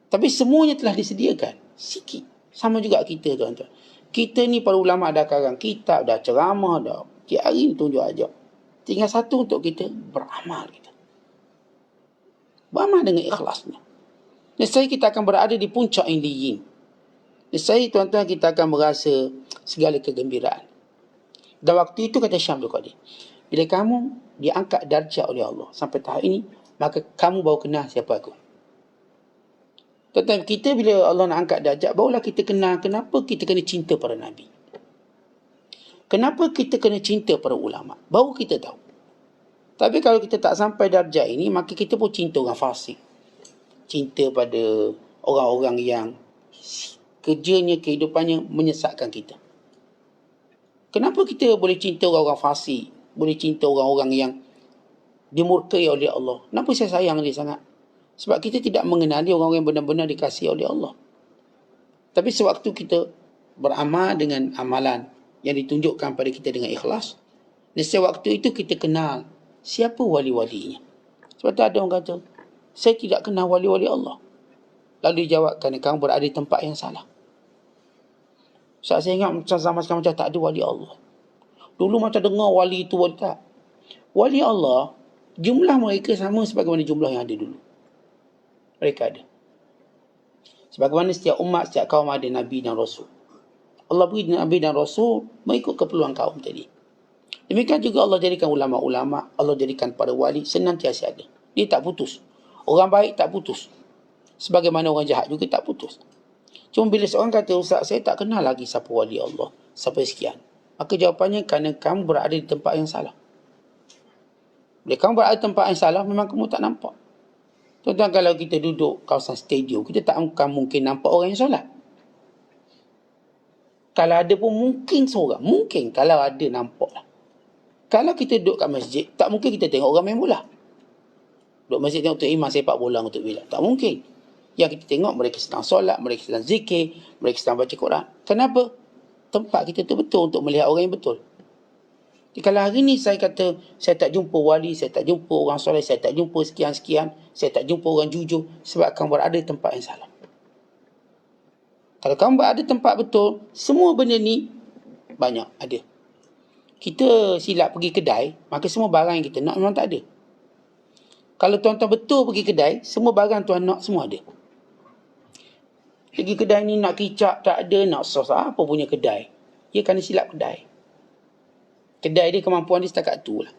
Tapi semuanya telah disediakan. Sikit. Sama juga kita, tuan-tuan. Kita ni para ulama dah karang kitab, dah ceramah, dah tiap hari tunjuk ajak. Tinggal satu untuk kita beramal kita. Beramal dengan ikhlasnya. Nescaya kita akan berada di puncak illiyin. Nescaya tuan-tuan kita akan merasa segala kegembiraan. Dan waktu itu kata Syekh Abdul Qadir, bila kamu diangkat darjah oleh Allah sampai tahap ini, maka kamu baru kenal siapa aku. Tuan-tuan, kita bila Allah nak angkat darjah, barulah kita kenal kenapa kita kena cinta para Nabi. Kenapa kita kena cinta para ulama. Baru kita tahu. Tapi kalau kita tak sampai darjah ini, maka kita pun cinta orang fasik. Cinta pada orang-orang yang kerjanya, kehidupannya menyesatkan kita. Kenapa kita boleh cinta orang-orang fasik, boleh cinta orang-orang yang dimurkai oleh Allah? Kenapa saya sayang dia sangat? Sebab kita tidak mengenali orang-orang yang benar-benar dikasihi oleh Allah. Tapi sewaktu kita beramal dengan amalan yang ditunjukkan pada kita dengan ikhlas, nescaya waktu itu kita kenal siapa wali-walinya. Sebab tu ada orang kata, saya tidak kenal wali-wali Allah. Lalu dijawab, kerana kamu berada di tempat yang salah. Saat saya ingat macam zaman sekarang macam tak ada wali Allah. Dulu macam dengar wali itu, wali tak. Wali Allah, jumlah mereka sama sebagaimana jumlah yang ada dulu. Mereka ada. Sebagaimana setiap umat, setiap kaum ada Nabi dan Rasul. Allah beri Nabi dan Rasul mengikut keperluan kaum tadi. Demikian juga Allah jadikan ulama-ulama, Allah jadikan para wali senantiasa ada. Dia tak putus. Orang baik tak putus. Sebagaimana orang jahat juga tak putus. Cuma bila seorang kata, Ustaz, saya tak kenal lagi siapa wali Allah, siapa sekian. Maka jawapannya, kerana kamu berada di tempat yang salah. Bila kamu berada di tempat yang salah, memang kamu tak nampak. Tuan-tuan, kalau kita duduk kawasan stadium, kita tak akan mungkin nampak orang yang solat. Kalau ada pun mungkin seorang. Mungkin kalau ada nampak lah. Kalau kita duduk kat masjid, tak mungkin kita tengok orang main bola. Duduk masjid tengok tu imam sepak bola untuk bila. Tak mungkin. Yang kita tengok mereka sedang solat, mereka sedang zikir, mereka sedang baca Quran. Kenapa? Tempat kita tu betul untuk melihat orang yang betul. Jadi kalau hari ni saya kata, saya tak jumpa wali, saya tak jumpa orang soleh, saya tak jumpa sekian-sekian, saya tak jumpa orang jujur, sebab kamu berada di tempat yang salah. Kalau kamu berada di tempat betul, semua benda ni banyak, ada. Kita silap pergi kedai, maka semua barang yang kita nak memang tak ada. Kalau tuan-tuan betul pergi kedai, semua barang tuan nak semua ada. Pergi kedai ni nak kicap tak ada, nak sos apa punya kedai. Dia kena silap kedai. Kedai dia kemampuan dia setakat tu lah.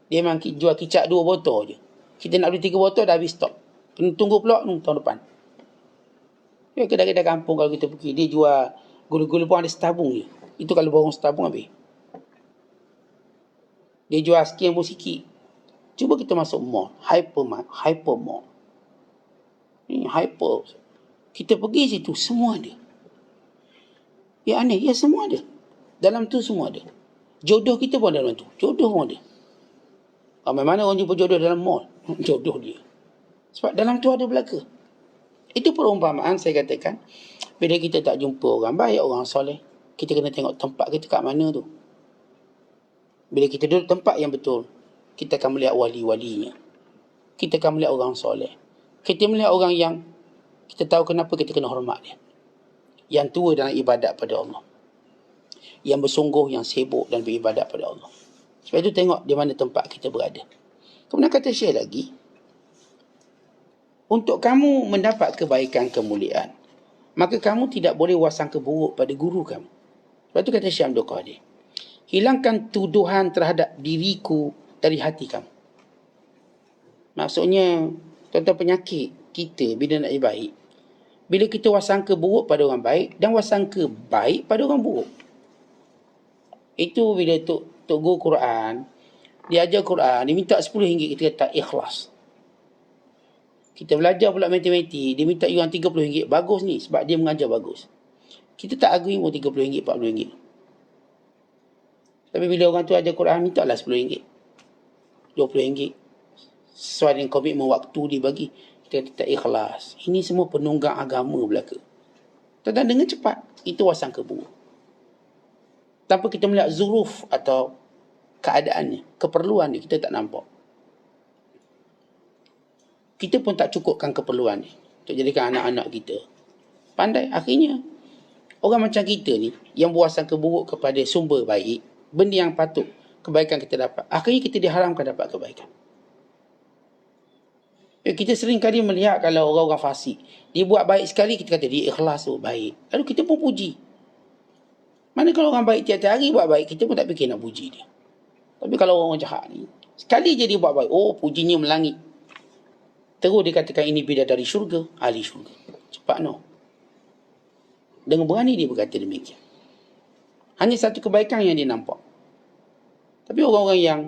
Dia memang jual kicap 2 botol je. Kita nak beli 3 botol dah habis stok. Kena tunggu pula tahun depan. Ya, kedai-kedai kampung kalau kita pergi, dia jual gula-gula pun ada setabung je. Itu kalau borong setabung habis. Dia jual sekian pun sikit. Cuba kita masuk mall, hyper mall. Ini hyper. Kita pergi situ, semua ada. Ya aneh, ya semua ada. Dalam tu semua ada. Jodoh kita pun dalam tu. Jodoh pun ada. Ramai mana orang jumpa jodoh dalam mall? Jodoh dia. Sebab dalam tu ada belaka. Itu perumpamaan saya katakan. Bila kita tak jumpa orang baik, orang soleh, kita kena tengok tempat kita kat mana tu. Bila kita duduk tempat yang betul, kita akan melihat wali-walinya. Kita akan melihat orang soleh. Kita melihat orang yang kita tahu kenapa kita kena hormat dia. Yang tua dalam ibadat pada Allah. Yang bersungguh, yang sibuk dan beribadat pada Allah. Sebab itu tengok di mana tempat kita berada. Kemudian kata Syekh lagi, untuk kamu mendapat kebaikan kemuliaan, maka kamu tidak boleh wasangka buruk pada guru kamu. Sebab itu kata Syekh Abdul Qadir, hilangkan tuduhan terhadap diriku dari hati kamu. Maksudnya, tuan-tuan, penyakit kita bila nak jadi baik, bila kita wasangka buruk pada orang baik dan wasangka baik pada orang buruk. Itu bila Tok Guru Quran, dia ajar Quran, dia minta RM10, kita kata ikhlas. Kita belajar pula matematik, dia minta yuan RM30. Bagus ni, sebab dia mengajar bagus. Kita tak agree pun RM30, RM40. Tapi bila orang tu ajar Quran, minta lah RM10, RM20. Sesuai dengan komitmen waktu dibagi. Kita tak ikhlas. Ini semua penunggang agama belaka. Tuan-tuan dengar cepat. Itu wasangka buruk. Tanpa kita melihat zuruf atau keadaannya, keperluan dia, kita tak nampak. Kita pun tak cukupkan keperluan dia untuk jadikan anak-anak kita pandai. Akhirnya, orang macam kita ni, yang berwasangka buruk kepada sumber baik, benda yang patut kebaikan kita dapat, akhirnya kita diharamkan dapat kebaikan. Kita sering kali melihat kalau orang-orang fasik, dia buat baik sekali, kita kata dia ikhlas tu, baik. Lalu kita pun puji. Mana kalau orang baik tiap-tiap hari buat baik, kita pun tak fikir nak puji dia. Tapi kalau orang jahat ni, sekali je dia buat baik, pujinya melangit. Terus dikatakan ini bidadari syurga, ahli syurga. Cepat no. Dengan berani dia berkata demikian. Hanya satu kebaikan yang dia nampak. Tapi orang-orang yang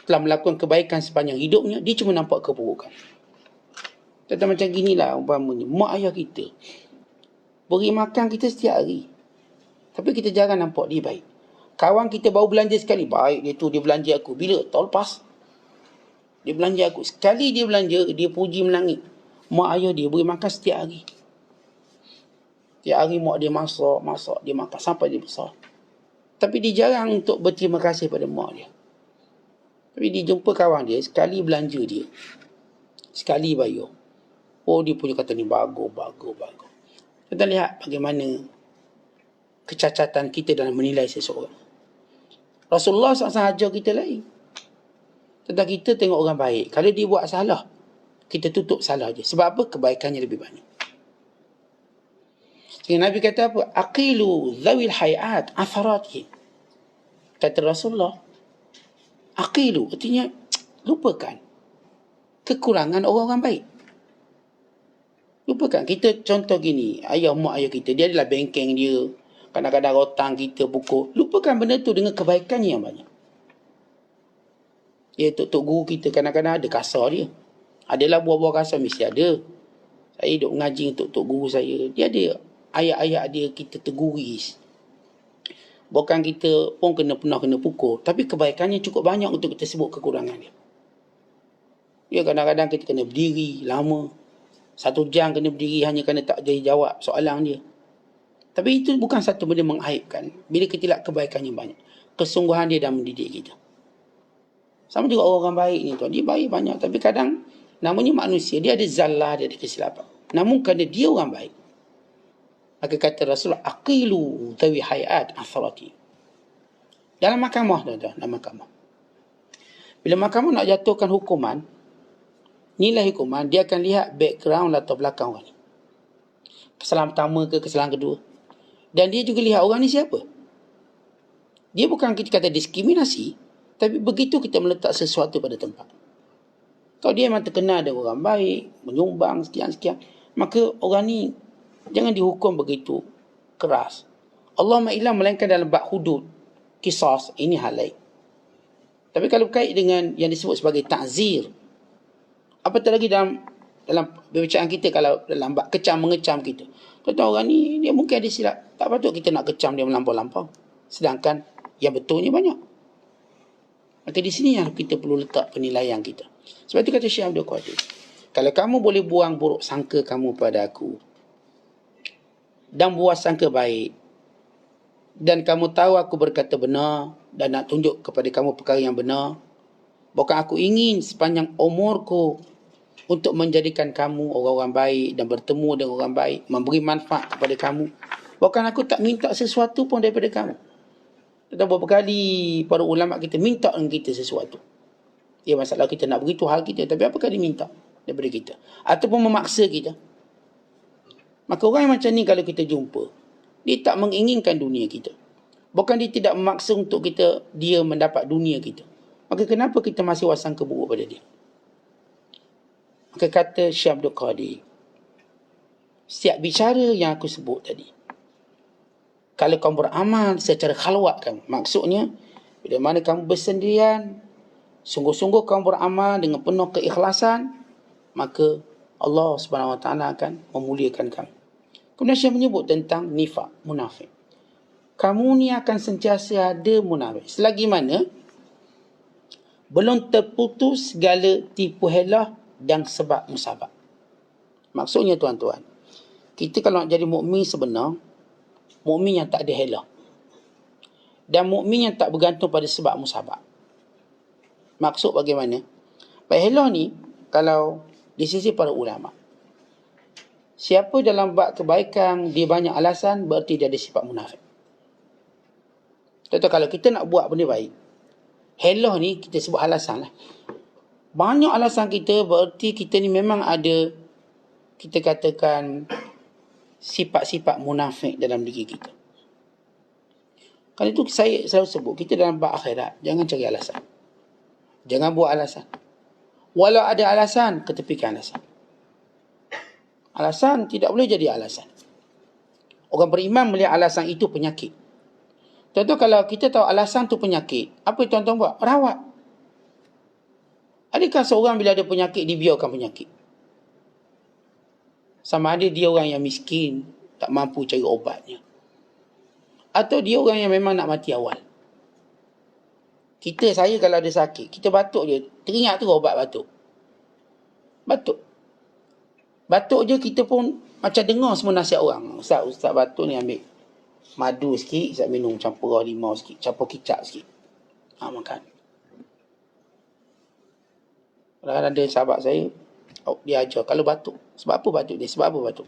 telah melakukan kebaikan sepanjang hidupnya, dia cuma nampak keburukan. Tentang macam ginilah umpamanya, mak ayah kita beri makan kita setiap hari, tapi kita jarang nampak dia baik. Kawan kita baru belanja sekali, baik dia tu, dia belanja aku. Bila? Tahun lepas dia belanja aku. Sekali dia belanja, dia puji melangit. Mak ayah dia beri makan setiap hari. Setiap hari mak dia masak, dia makan sampai dia besar. Tapi dia jarang untuk berterima kasih pada mak dia. Tapi dia jumpa kawan dia, sekali belanja dia, sekali bayar. Dia punya kata ni bagus. Kita lihat bagaimana kecacatan kita dalam menilai seseorang. Rasulullah SAW ajar kita lain. Tentang kita tengok orang baik, kalau dia buat salah, kita tutup salah dia. Sebab apa? Kebaikannya lebih banyak. Sehingga Nabi kata apa? Aqilu zawil hayat atharatihim. Kata Rasulullah, aqilu, artinya lupakan kekurangan orang-orang baik. Lupakan. Kita contoh gini, mak ayah kita, dia adalah bengkeng dia, kadang-kadang rotang kita, pukul. Lupakan benda tu dengan kebaikannya yang banyak. Tok guru kita kadang-kadang ada kasar dia. Adalah buah-buah kasar, mesti ada. Saya duduk mengaji untuk tok guru saya, dia ada ayat-ayat dia kita teguris. Bukan kita pun pernah kena pukul, tapi kebaikannya cukup banyak untuk kita sebut kekurangan dia. Dia kadang-kadang kita kena berdiri lama, 1 jam kena berdiri hanya kerana tak jadi jawab soalan dia. Tapi itu bukan satu benda mengaibkan bila kita lihat kebaikannya banyak, kesungguhan dia dalam mendidik kita. Sama juga orang baik ni tuan, dia baik banyak, tapi kadang namanya manusia, dia ada zallah, dia ada kesilapan. Namun kerana dia orang baik, maka kata Rasulullah, aqilu tawi hayat atharati. Dalam mahkamah tuan-tuan, dalam mahkamah. Bila mahkamah nak jatuhkan hukuman, nilai hukuman, dia akan lihat background latar belakang orang ni. Kesalahan pertama ke kesalahan kedua. Dan dia juga lihat orang ni siapa. Dia bukan kita kata diskriminasi, tapi begitu kita meletak sesuatu pada tempat. Kalau dia memang terkenal dengan orang baik, menyumbang sekian-sekian, maka orang ni jangan dihukum begitu keras. Allah ma'ilah melainkan dalam bab hudud, qisas, ini hal lain. Tapi kalau berkait dengan yang disebut sebagai ta'zir, apatah lagi dalam pembicaraan kita, kalau dalam bab kecam mengecam kita. Kata orang ni, dia mungkin ada silap. Tak patut kita nak kecam dia melampau-lampau. Sedangkan yang betulnya banyak. Maka di sini yang kita perlu letak penilaian kita. Sebab itu kata Syekh Abdul Qadir, kalau kamu boleh buang buruk sangka kamu pada aku, dan buat sangka baik, dan kamu tahu aku berkata benar, dan nak tunjuk kepada kamu perkara yang benar, bukan aku ingin sepanjang umurku untuk menjadikan kamu orang-orang baik dan bertemu dengan orang baik, memberi manfaat kepada kamu. Bukan aku tak minta sesuatu pun daripada kamu. Tetapi beberapa kali para ulama kita minta dengan kita sesuatu. Ya, masalah kita nak beritahu hal kita, tapi apakah dia minta daripada kita? Ataupun memaksa kita. Maka orang yang macam ni kalau kita jumpa, dia tak menginginkan dunia kita. Bukan dia tidak memaksa untuk dia mendapat dunia kita. Maka kenapa kita masih wasangka buruk pada dia? Maka kata Syekh Abdul Qadir, setiap bicara yang aku sebut tadi, kalau kamu beramal secara khalwat kamu, maksudnya bila mana kamu bersendirian, sungguh-sungguh kamu beramal dengan penuh keikhlasan, maka Allah SWT akan memuliakan kamu. Kemudian Syekh menyebut tentang nifak, munafik. Kamu ni akan sentiasa ada munafik, selagi mana belum terputus segala tipu helah dan sebab musabab. Maksudnya tuan-tuan, kita kalau nak jadi mukmin sebenar, mukmin yang tak ada helah, dan mukmin yang tak bergantung pada sebab musabab. Maksud bagaimana? Baik, helah ni, kalau di sisi para ulama, siapa dalam bab kebaikan dia banyak alasan, berarti dia ada sifat munafik. Contoh, kalau kita nak buat benda baik, helah ni kita sebut alasan lah. banyak alasan kita, berarti kita ni memang ada, kita katakan, sifat-sifat munafik dalam diri kita. Kalau itu saya selalu sebut, kita dalam bab akhirat, jangan cari alasan. Jangan buat alasan. Walau ada alasan, ketepikan alasan. Alasan tidak boleh jadi alasan. Orang beriman melihat alasan itu penyakit. Contoh kalau kita tahu alasan tu penyakit, apa yang tuan-tuan buat? Rawat. Adakah seorang bila ada penyakit, dibiarkan penyakit? Sama ada dia orang yang miskin, tak mampu cari obatnya. Atau dia orang yang memang nak mati awal. Saya kalau ada sakit, kita batuk je, teringat tu obat batuk. Batuk je kita pun macam dengar semua nasihat orang. Ustaz batuk ni ambil madu sikit, Ustaz minum campur limau sikit, campur kicap sikit. Makan. Kadang-kadang ada sahabat saya, dia ajar, kalau batuk, sebab apa batuk dia? Sebab apa batuk?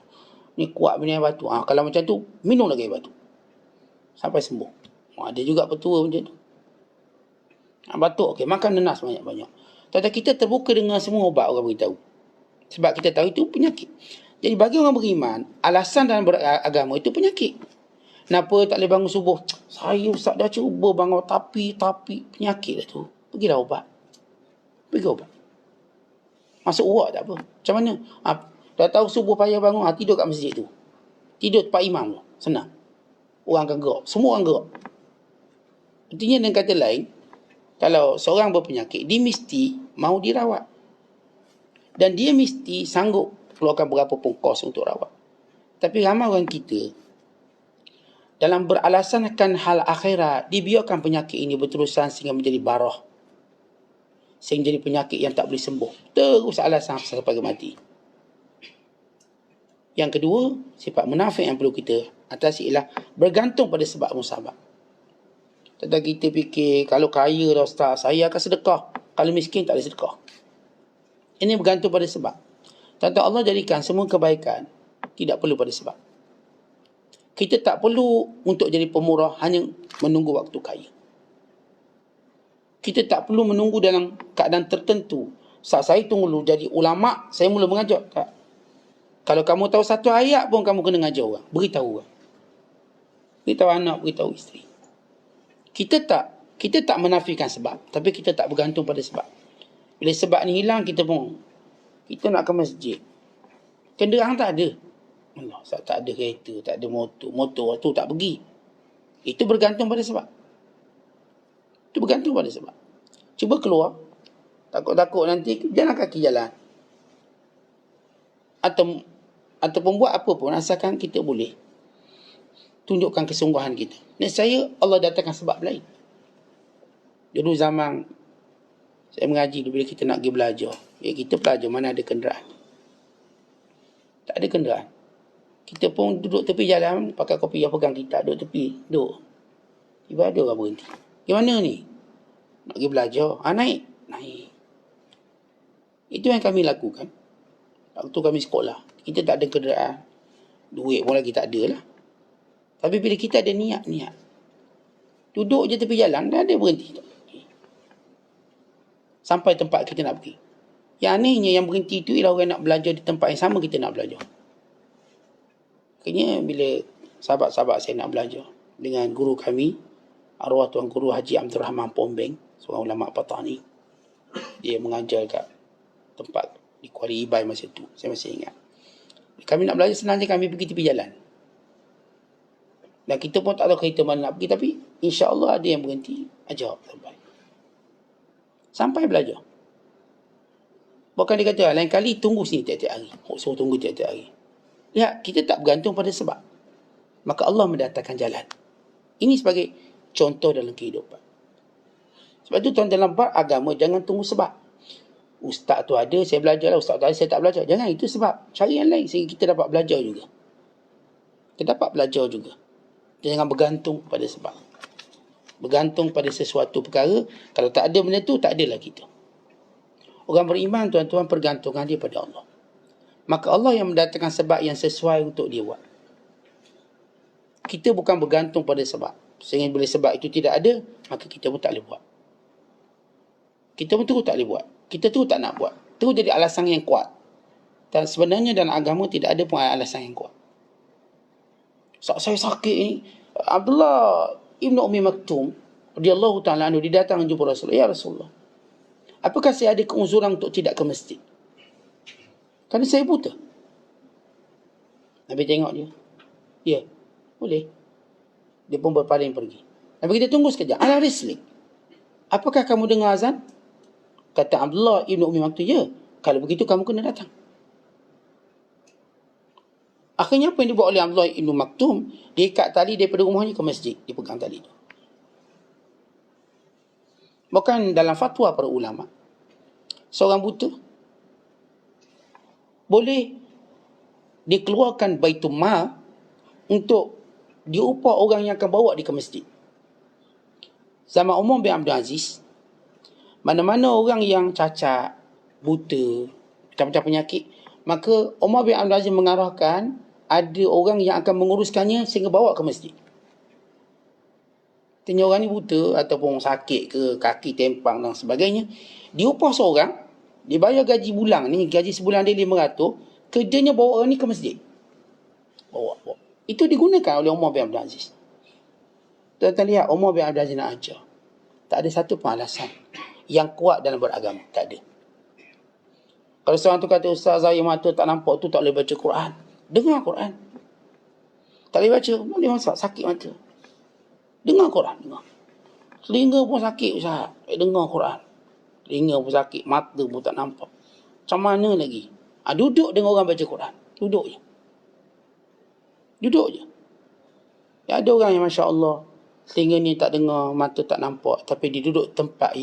Ni kuat benda batuk. Kalau macam tu, minum lagi batuk. Sampai sembuh. Ada juga petua macam tu. Batuk, okey, makan nanas banyak-banyak. Tetapi kita terbuka dengan semua obat orang beritahu. Sebab kita tahu itu penyakit. Jadi bagi orang beriman, alasan dalam beragama itu penyakit. Kenapa tak boleh bangun subuh? Saya Ustaz dah cuba bangun, tapi penyakit dah tu. Pergilah obat. Pergi obat. Masuk uak tak apa. Macam mana? Dah tahu subuh payah bangun, tidur kat masjid tu. Tidur tempat imam tu. Senang. Orang akan gerak. Semua orang gerak. Artinya dengan kata lain, kalau seorang berpenyakit, dia mesti mahu dirawat. Dan dia mesti sanggup keluarkan berapa pun kos untuk rawat. Tapi ramai orang kita, dalam beralasankan hal akhirat, dibiarkan penyakit ini berterusan sehingga menjadi barah. Sehingga jadi penyakit yang tak boleh sembuh. Terus alasan sampai mati. Yang kedua, sifat munafik yang perlu kita atasi ialah bergantung pada sebab musabab. Tetapi kita fikir, kalau kaya dah Ustaz, saya akan sedekah. Kalau miskin, tak ada sedekah. Ini bergantung pada sebab. Tentang Allah jadikan semua kebaikan tidak perlu pada sebab. Kita tak perlu untuk jadi pemurah hanya menunggu waktu kaya. Kita tak perlu menunggu dalam keadaan tertentu. Saat saya tunggu dulu jadi ulama, saya mula mengajar. Tak. Kalau kamu tahu satu ayat pun kamu kena ngajar orang. Beritahu orang. Beritahu anak, beritahu isteri. Kita tak menafikan sebab. Tapi kita tak bergantung pada sebab. Bila sebab ni hilang, kita nak ke masjid. Kenderaan tak ada. Allah, tak ada kereta, tak ada motor. Motor tu tak pergi. Itu bergantung pada sebab. Itu bergantung pada sebab. Cuba keluar. Takut-takut nanti jalan kaki jalan. Ataupun buat apa pun, asalkan kita boleh tunjukkan kesungguhan kita. Dan saya, Allah datangkan sebab lain. Dulu zaman saya mengaji, bila kita nak pergi belajar, kita belajar mana ada kenderaan. Tak ada kenderaan. Kita pun duduk tepi jalan, pakai kopi yang pegang kita, duduk tepi, duduk. Tiba ada orang berhenti. Gimana ni? Nak pergi belajar. Naik. Itu yang kami lakukan. Waktu kami sekolah. Kita tak ada kenderaan. Duit pun lagi tak ada lah. Tapi bila kita ada niat. Duduk je tepi jalan, dah ada berhenti. Sampai tempat kita nak pergi. Yang anehnya yang berhenti itu ialah orang nak belajar di tempat yang sama kita nak belajar. Akhirnya bila sahabat-sahabat saya nak belajar dengan guru kami, arwah Tuan Guru Haji Abdul Rahman Pombeng, seorang ulama Patani. Dia mengajar kat tempat di Kuala Ibai masa tu. Saya masih ingat. Kami nak belajar, senang je kami pergi tepi jalan. Dan kita pun tak tahu kereta mana nak pergi, tapi insya-Allah ada yang berhenti, ajar sampai belajar. Bukan dia kata, lain kali tunggu sini tiap-tiap hari. Suruh tunggu tiap-tiap hari. Lihat, kita tak bergantung pada sebab. Maka Allah mendatangkan jalan. Ini sebagai contoh dalam kehidupan. Sebab itu tuan dalam bab agama, jangan tunggu sebab. Ustaz tu ada, saya belajar lah. Ustaz tu ada, saya tak belajar. Jangan, itu sebab. Cari yang lain sehingga kita dapat belajar juga. Kita dapat belajar juga. Jangan bergantung pada sebab. Bergantung pada sesuatu perkara. Kalau tak ada benda tu, tak adalah kita. Orang beriman, tuan-tuan, pergantungan dia pada Allah. Maka Allah yang mendatangkan sebab yang sesuai untuk dia buat. Kita bukan bergantung pada sebab. Sehingga bila sebab itu tidak ada, maka kita pun tak boleh buat. Kita pun terus tak boleh buat. Kita tu tak nak buat. Itu jadi alasan yang kuat. Dan sebenarnya dalam agama tidak ada pun alasan yang kuat. Saya sakit ni. Abdullah Ibn Ummi Maktum radhiyallahu ta'ala anhu, dia datang jumpa Rasulullah. Ya Rasulullah, apakah saya ada keuzuran untuk tidak ke masjid? Kerana saya buta. Nabi tengok dia. Ya, boleh. Dia pun berpaling pergi. Nabi kita tunggu sekejap. Ala rislik, apakah kamu dengar azan? Kata Abdullah Ibn Ummi Maktum, ya. Kalau begitu kamu kena datang. Akhirnya apa yang dibuat oleh Abdullah Ibn Maktum, dia ikat tali daripada rumahnya ke masjid. Dia pegang tali itu. Bukan dalam fatwa para ulama, seorang buta boleh dikeluarkan baitul mal untuk diupah orang yang akan bawa dia ke masjid. Zaman Umar bin Abdul Aziz, mana-mana orang yang cacat, buta, macam-macam penyakit, maka Umar bin Abdul Aziz mengarahkan ada orang yang akan menguruskannya sehingga bawa ke masjid. Tanya orang ni buta ataupun sakit ke, kaki tempang dan sebagainya, diupah seorang, dibayar gaji bulan ni, gaji sebulan dia 500, kerjanya bawa orang ni ke masjid. Bawa. Itu digunakan oleh Umar bin Abdul Aziz. Tuan-tuan lihat, Umar bin Abdul Aziz nak ajar. Tak ada satu pun alasan yang kuat dalam beragama. Tak ada. Kalau seorang tu kata, Ustaz, saya mata tak nampak tu tak boleh baca Quran. Dengar Quran. Tak boleh baca, boleh masak, sakit mata. Dengar Quran, dengar. Telinga pun sakit, Ustaz. Dengar Quran. Telinga pun sakit, mata pun tak nampak. Macam mana lagi? Duduk dengan orang baca Quran. Duduk je. Duduk je. Ya, ada orang yang Masya Allah, telinga ni tak dengar, mata tak nampak, tapi dia duduk tempat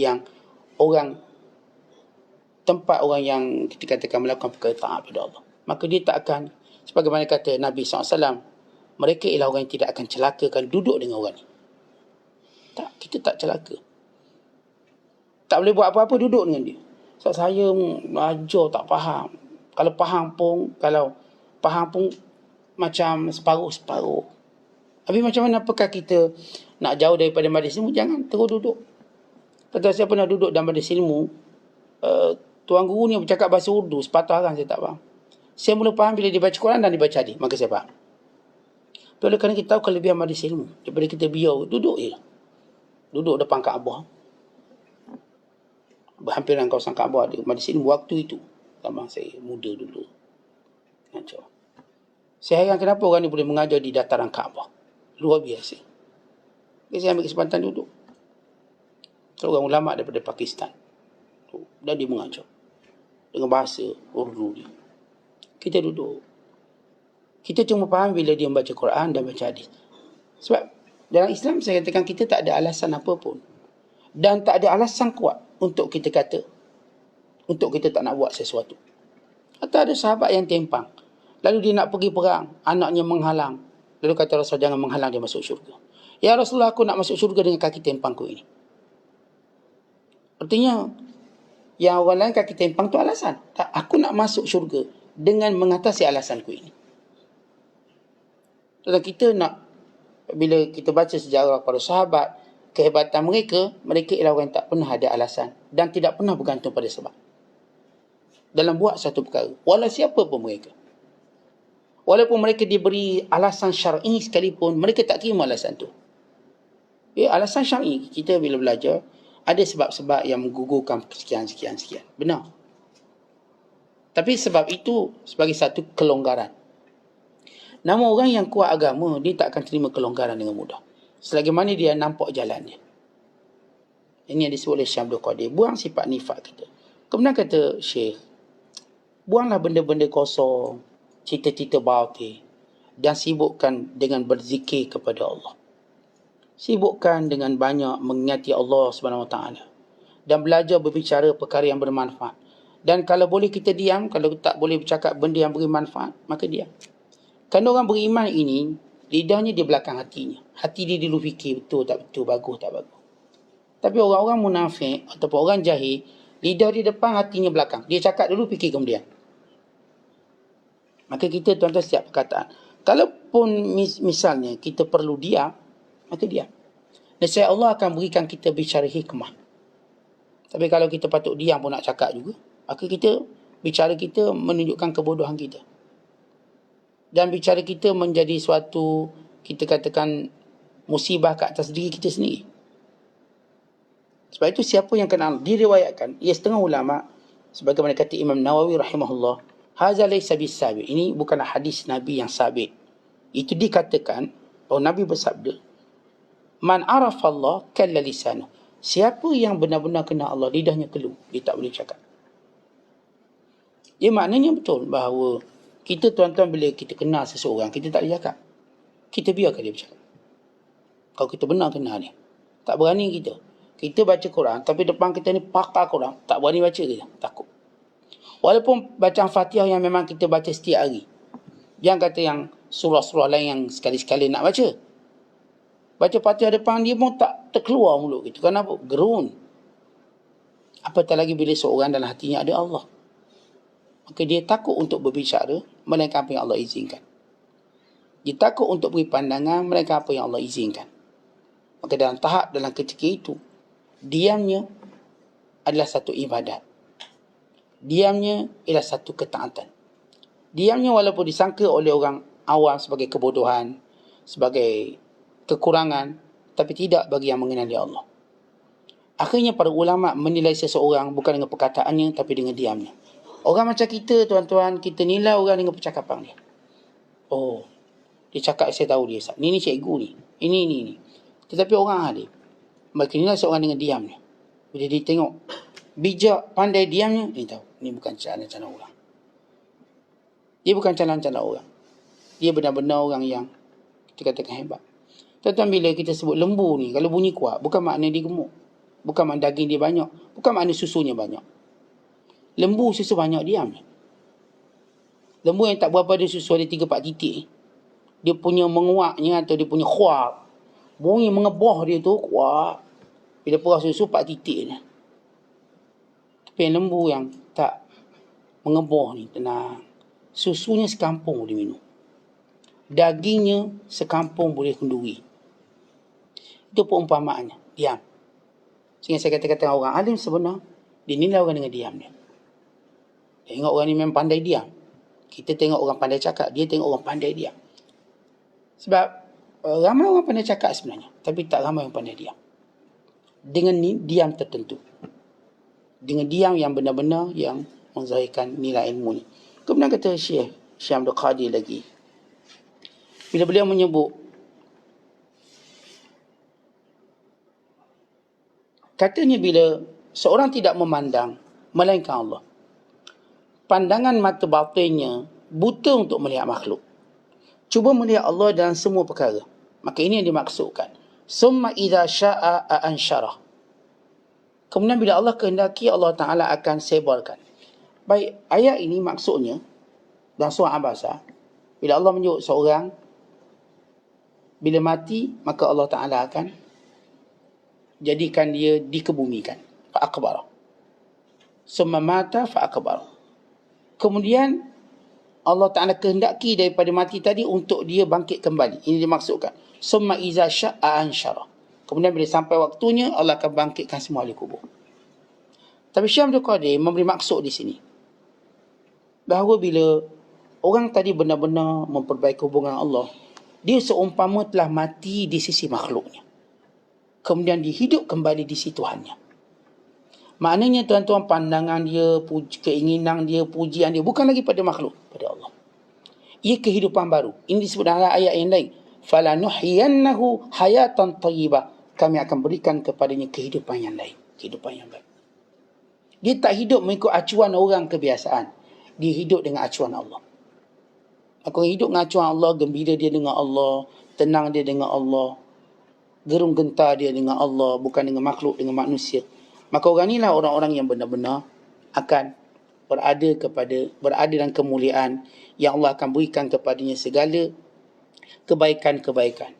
orang yang kita katakan melakukan perkara taat pada Allah. Maka dia tak akan, sebagaimana kata Nabi SAW, mereka ialah orang yang tidak akan celakakan duduk dengan orang ni. Tak, kita tak celaka. Tak boleh buat apa-apa, duduk dengan dia. So, saya belajar tak faham. Kalau faham pun macam separuh-separuh. Habis macam mana, apakah kita nak jauh daripada majlis ilmu? Jangan, terus duduk. Kata saya pernah duduk dalam majlis ilmu, tuan guru ni bercakap bahasa Urdu, sepatah orang saya tak faham. Saya mula faham bila dia baca Quran dan dia baca hadis, maka saya faham. Tapi oleh kerana kita tahu kelebihan majlis ilmu, daripada kita biar, duduk je. Duduk depan Kaabah. Berhampiran kawasan Kaabah ada majlis ilmu waktu itu. Zaman saya muda dulu. Macam. Saya heran kenapa orang ni boleh mengajar di dataran Kaabah. Luar biasa. Jadi saya ambil kesempatan duduk. Seorang ulama daripada Pakistan. Dan dia mengajar. Dengan bahasa Urdu dia. Kita duduk. Kita cuma faham bila dia membaca Quran dan baca hadis. Sebab dalam Islam saya katakan kita tak ada alasan apa pun. Dan tak ada alasan kuat untuk kita kata, untuk kita tak nak buat sesuatu. Atau ada sahabat yang tempang. Lalu dia nak pergi perang, anaknya menghalang. Lalu kata Rasul, jangan menghalang dia masuk syurga. Ya Rasulullah, aku nak masuk syurga dengan kaki tempangku ini. Artinya, yang orang lain kaki tempang tu alasan. Tak, aku nak masuk syurga dengan mengatasi alasanku ini. Dan kita nak, bila kita baca sejarah para sahabat, kehebatan mereka ialah orang yang tak pernah ada alasan dan tidak pernah bergantung pada sebab dalam buat satu perkara, walau siapa pun mereka. Walaupun mereka diberi alasan syar'i sekalipun, mereka tak terima alasan tu. Ya, alasan syar'i, kita bila belajar, ada sebab-sebab yang menggugurkan sekian. Benar. Tapi sebab itu sebagai satu kelonggaran. Namun orang yang kuat agama, dia tak akan terima kelonggaran dengan mudah. Selagi mana dia nampak jalan dia. Ini yang disebut oleh Syekh Abdul Qadir. Buang sifat nifak kita. Kemudian kata Syekh, buanglah benda-benda kosong, cita-cita batil, dan sibukkan dengan berzikir kepada Allah. Sibukkan dengan banyak mengingati Allah SWT dan belajar berbicara perkara yang bermanfaat. Dan kalau boleh kita diam, kalau tak boleh bercakap benda yang beri manfaat, maka diam. Kerana orang beriman ini, lidahnya di belakang hatinya. Hati dia dulu fikir betul tak betul, bagus tak bagus. Tapi orang-orang munafik ataupun orang jahil, lidah di depan, hatinya belakang. Dia cakap dulu, fikir kemudian. Maka kita tuan-tuan setiap perkataan, kalaupun misalnya kita perlu diam, maka diam. Nescaya Allah akan berikan kita bicara hikmah. Tapi kalau kita patut diam pun nak cakap juga, maka bicara kita menunjukkan kebodohan kita. Dan bicara kita menjadi suatu, kita katakan, musibah ke atas diri kita sendiri. Sebab itu siapa yang kenal, diriwayatkan, setengah ulama, sebagaimana kata Imam Nawawi rahimahullah, haza laysa bis-sabit, ini bukanlah hadis Nabi yang sabit. Itu dikatakan bahawa Nabi bersabda, man arafa Allah kalla lisanu, siapa yang benar-benar kenal Allah, lidahnya keluh, dia tak boleh cakap. Ia maknanya betul bahawa kita, tuan-tuan, bila kita kenal seseorang, kita tak boleh cakap. Kita biarkan dia bercakap. Kalau kita benar kenal dia, tak berani kita. Kita baca Quran, tapi depan kita ni pakar Quran, tak berani baca kita, takut. Walaupun bacaan Fatihah yang memang kita baca setiap hari, jangan kata yang surah-surah lain yang sekali-sekali nak baca. Baca Fatihah depan dia pun tak terkeluar mulut kita. Kenapa? Gerun. Apatah lagi bila seorang dalam hatinya ada Allah. Maka dia takut untuk berbicara melainkan apa yang Allah izinkan. Dia takut untuk beri pandangan melainkan apa yang Allah izinkan. Maka dalam ketika itu, diamnya adalah satu ibadat. Diamnya ialah satu ketaatan. Diamnya walaupun disangka oleh orang awam sebagai kebodohan, sebagai kekurangan, tapi tidak bagi yang mengenali Allah. Akhirnya para ulama menilai seseorang bukan dengan perkataannya, tapi dengan diamnya. Orang macam kita, tuan-tuan, kita nilai orang dengan percakapan dia. Oh, dia cakap, saya tahu dia. Ni cikgu ni. Ini. Tetapi orang alim, mereka nilai seorang dengan diamnya. Bila dia tengok bijak, pandai, diamnya, dia tahu ni bukan calon-calon orang. Dia bukan calon-calon orang. Dia benar-benar orang yang kita katakan hebat. Tuan-tuan, bila kita sebut lembu ni, kalau bunyi kuat, bukan makna dia gemuk, bukan makna daging dia banyak, bukan makna susunya banyak. Lembu susu banyak, diam. Lembu yang tak berapa ada susu, ada 3-4 titik, dia punya menguaknya atau dia punya khuak, bunyi mengeboh dia tu kuat. Bila perah susu 4 titik ni. Tapi yang lembu yang tak mengeboh ni tenang. Susunya sekampung boleh minum. Dagingnya sekampung boleh kenduri. Itu perumpamaannya, diam. Sehingga saya kata-kata orang alim sebenar, dinilai orang dengan diam dia. Tengok orang ni memang pandai diam. Kita tengok orang pandai cakap, dia tengok orang pandai diam. Sebab ramai orang pandai cakap sebenarnya, tapi tak ramai orang pandai diam. Dengan diam tertentu. Dengan diam yang benar-benar yang menzahirkan nilai ilmu ni. Kemudian kata Syekh Abdul Qadir lagi, bila beliau menyebut, katanya bila seorang tidak memandang melainkan Allah, pandangan mata batinnya buta untuk melihat makhluk, cuba melihat Allah dalam semua perkara, maka ini yang dimaksudkan. Summa idza syaa ansyarah. Kemudian bila Allah kehendaki, Allah Ta'ala akan sebarkan. Baik, ayat ini maksudnya dalam surah Abasa, bila Allah menyebut seorang bila mati, maka Allah Ta'ala akan jadikan dia dikebumikan. Fa'akbarah. Summa mata fa'akbarah. Kemudian Allah Ta'ala kehendaki daripada mati tadi untuk dia bangkit kembali. Ini dimaksudkan. Summa iza sya'a ansyara. Kemudian bila sampai waktunya, Allah akan bangkitkan semua ahli kubur. Tapi Syekh Abdul Qadir memberi maksud di sini, bahawa bila orang tadi benar-benar memperbaiki hubungan Allah, dia seumpama telah mati di sisi makhluknya, kemudian dihidup kembali di sisi Tuhannya. Maknanya tuan-tuan, pandangan dia, keinginan dia, pujian dia bukan lagi pada makhluk, pada Allah. Ia kehidupan baru. Ini disebut dalam ayat yang lain. Falanuhyiyannahu hayatan thayyibah. Kami akan berikan kepadanya kehidupan yang lain, kehidupan yang baik. Dia tak hidup mengikut acuan orang kebiasaan. Dia hidup dengan acuan Allah. Aku hidup dengan acuan Allah, gembira dia dengan Allah, tenang dia dengan Allah, gerung gentar dia dengan Allah, bukan dengan makhluk, dengan manusia. Maka orang inilah orang-orang yang benar-benar akan berada dalam kemuliaan yang Allah akan berikan kepadanya segala kebaikan-kebaikan.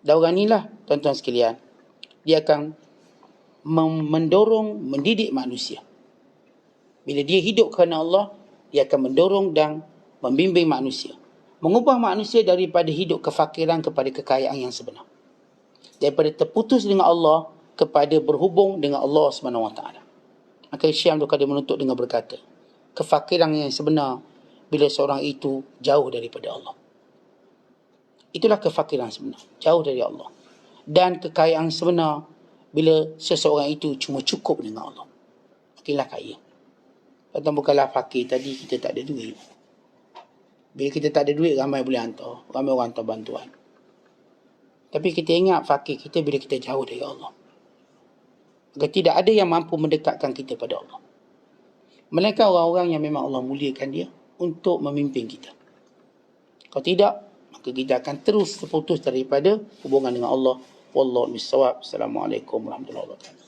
Dan orang inilah, tuan-tuan sekalian, dia akan mendorong, mendidik manusia. Bila dia hidup kerana Allah, dia akan mendorong dan membimbing manusia, mengubah manusia daripada hidup kefakiran kepada kekayaan yang sebenar, daripada terputus dengan Allah kepada berhubung dengan Allah SWT. Maka Syekh Abdul Qadir menutup dengan berkata, kefakiran yang sebenar bila seorang itu jauh daripada Allah. Itulah kefakiran sebenar, jauh dari Allah. Dan kekayaan sebenar bila seseorang itu cuma cukup dengan Allah. Itulah kaya. Atau bukanlah fakir tadi kita tak ada duit. Bila kita tak ada duit, ramai boleh hantar. Ramai orang hantar bantuan. Tapi kita ingat fakir kita bila kita jauh dari Allah. Maka tidak ada yang mampu mendekatkan kita pada Allah. Melainkan orang-orang yang memang Allah muliakan dia untuk memimpin kita. Kalau tidak, maka kita akan terus terputus daripada hubungan dengan Allah. Wallahu a'lam bishawab. Assalamualaikum warahmatullahi wabarakatuh.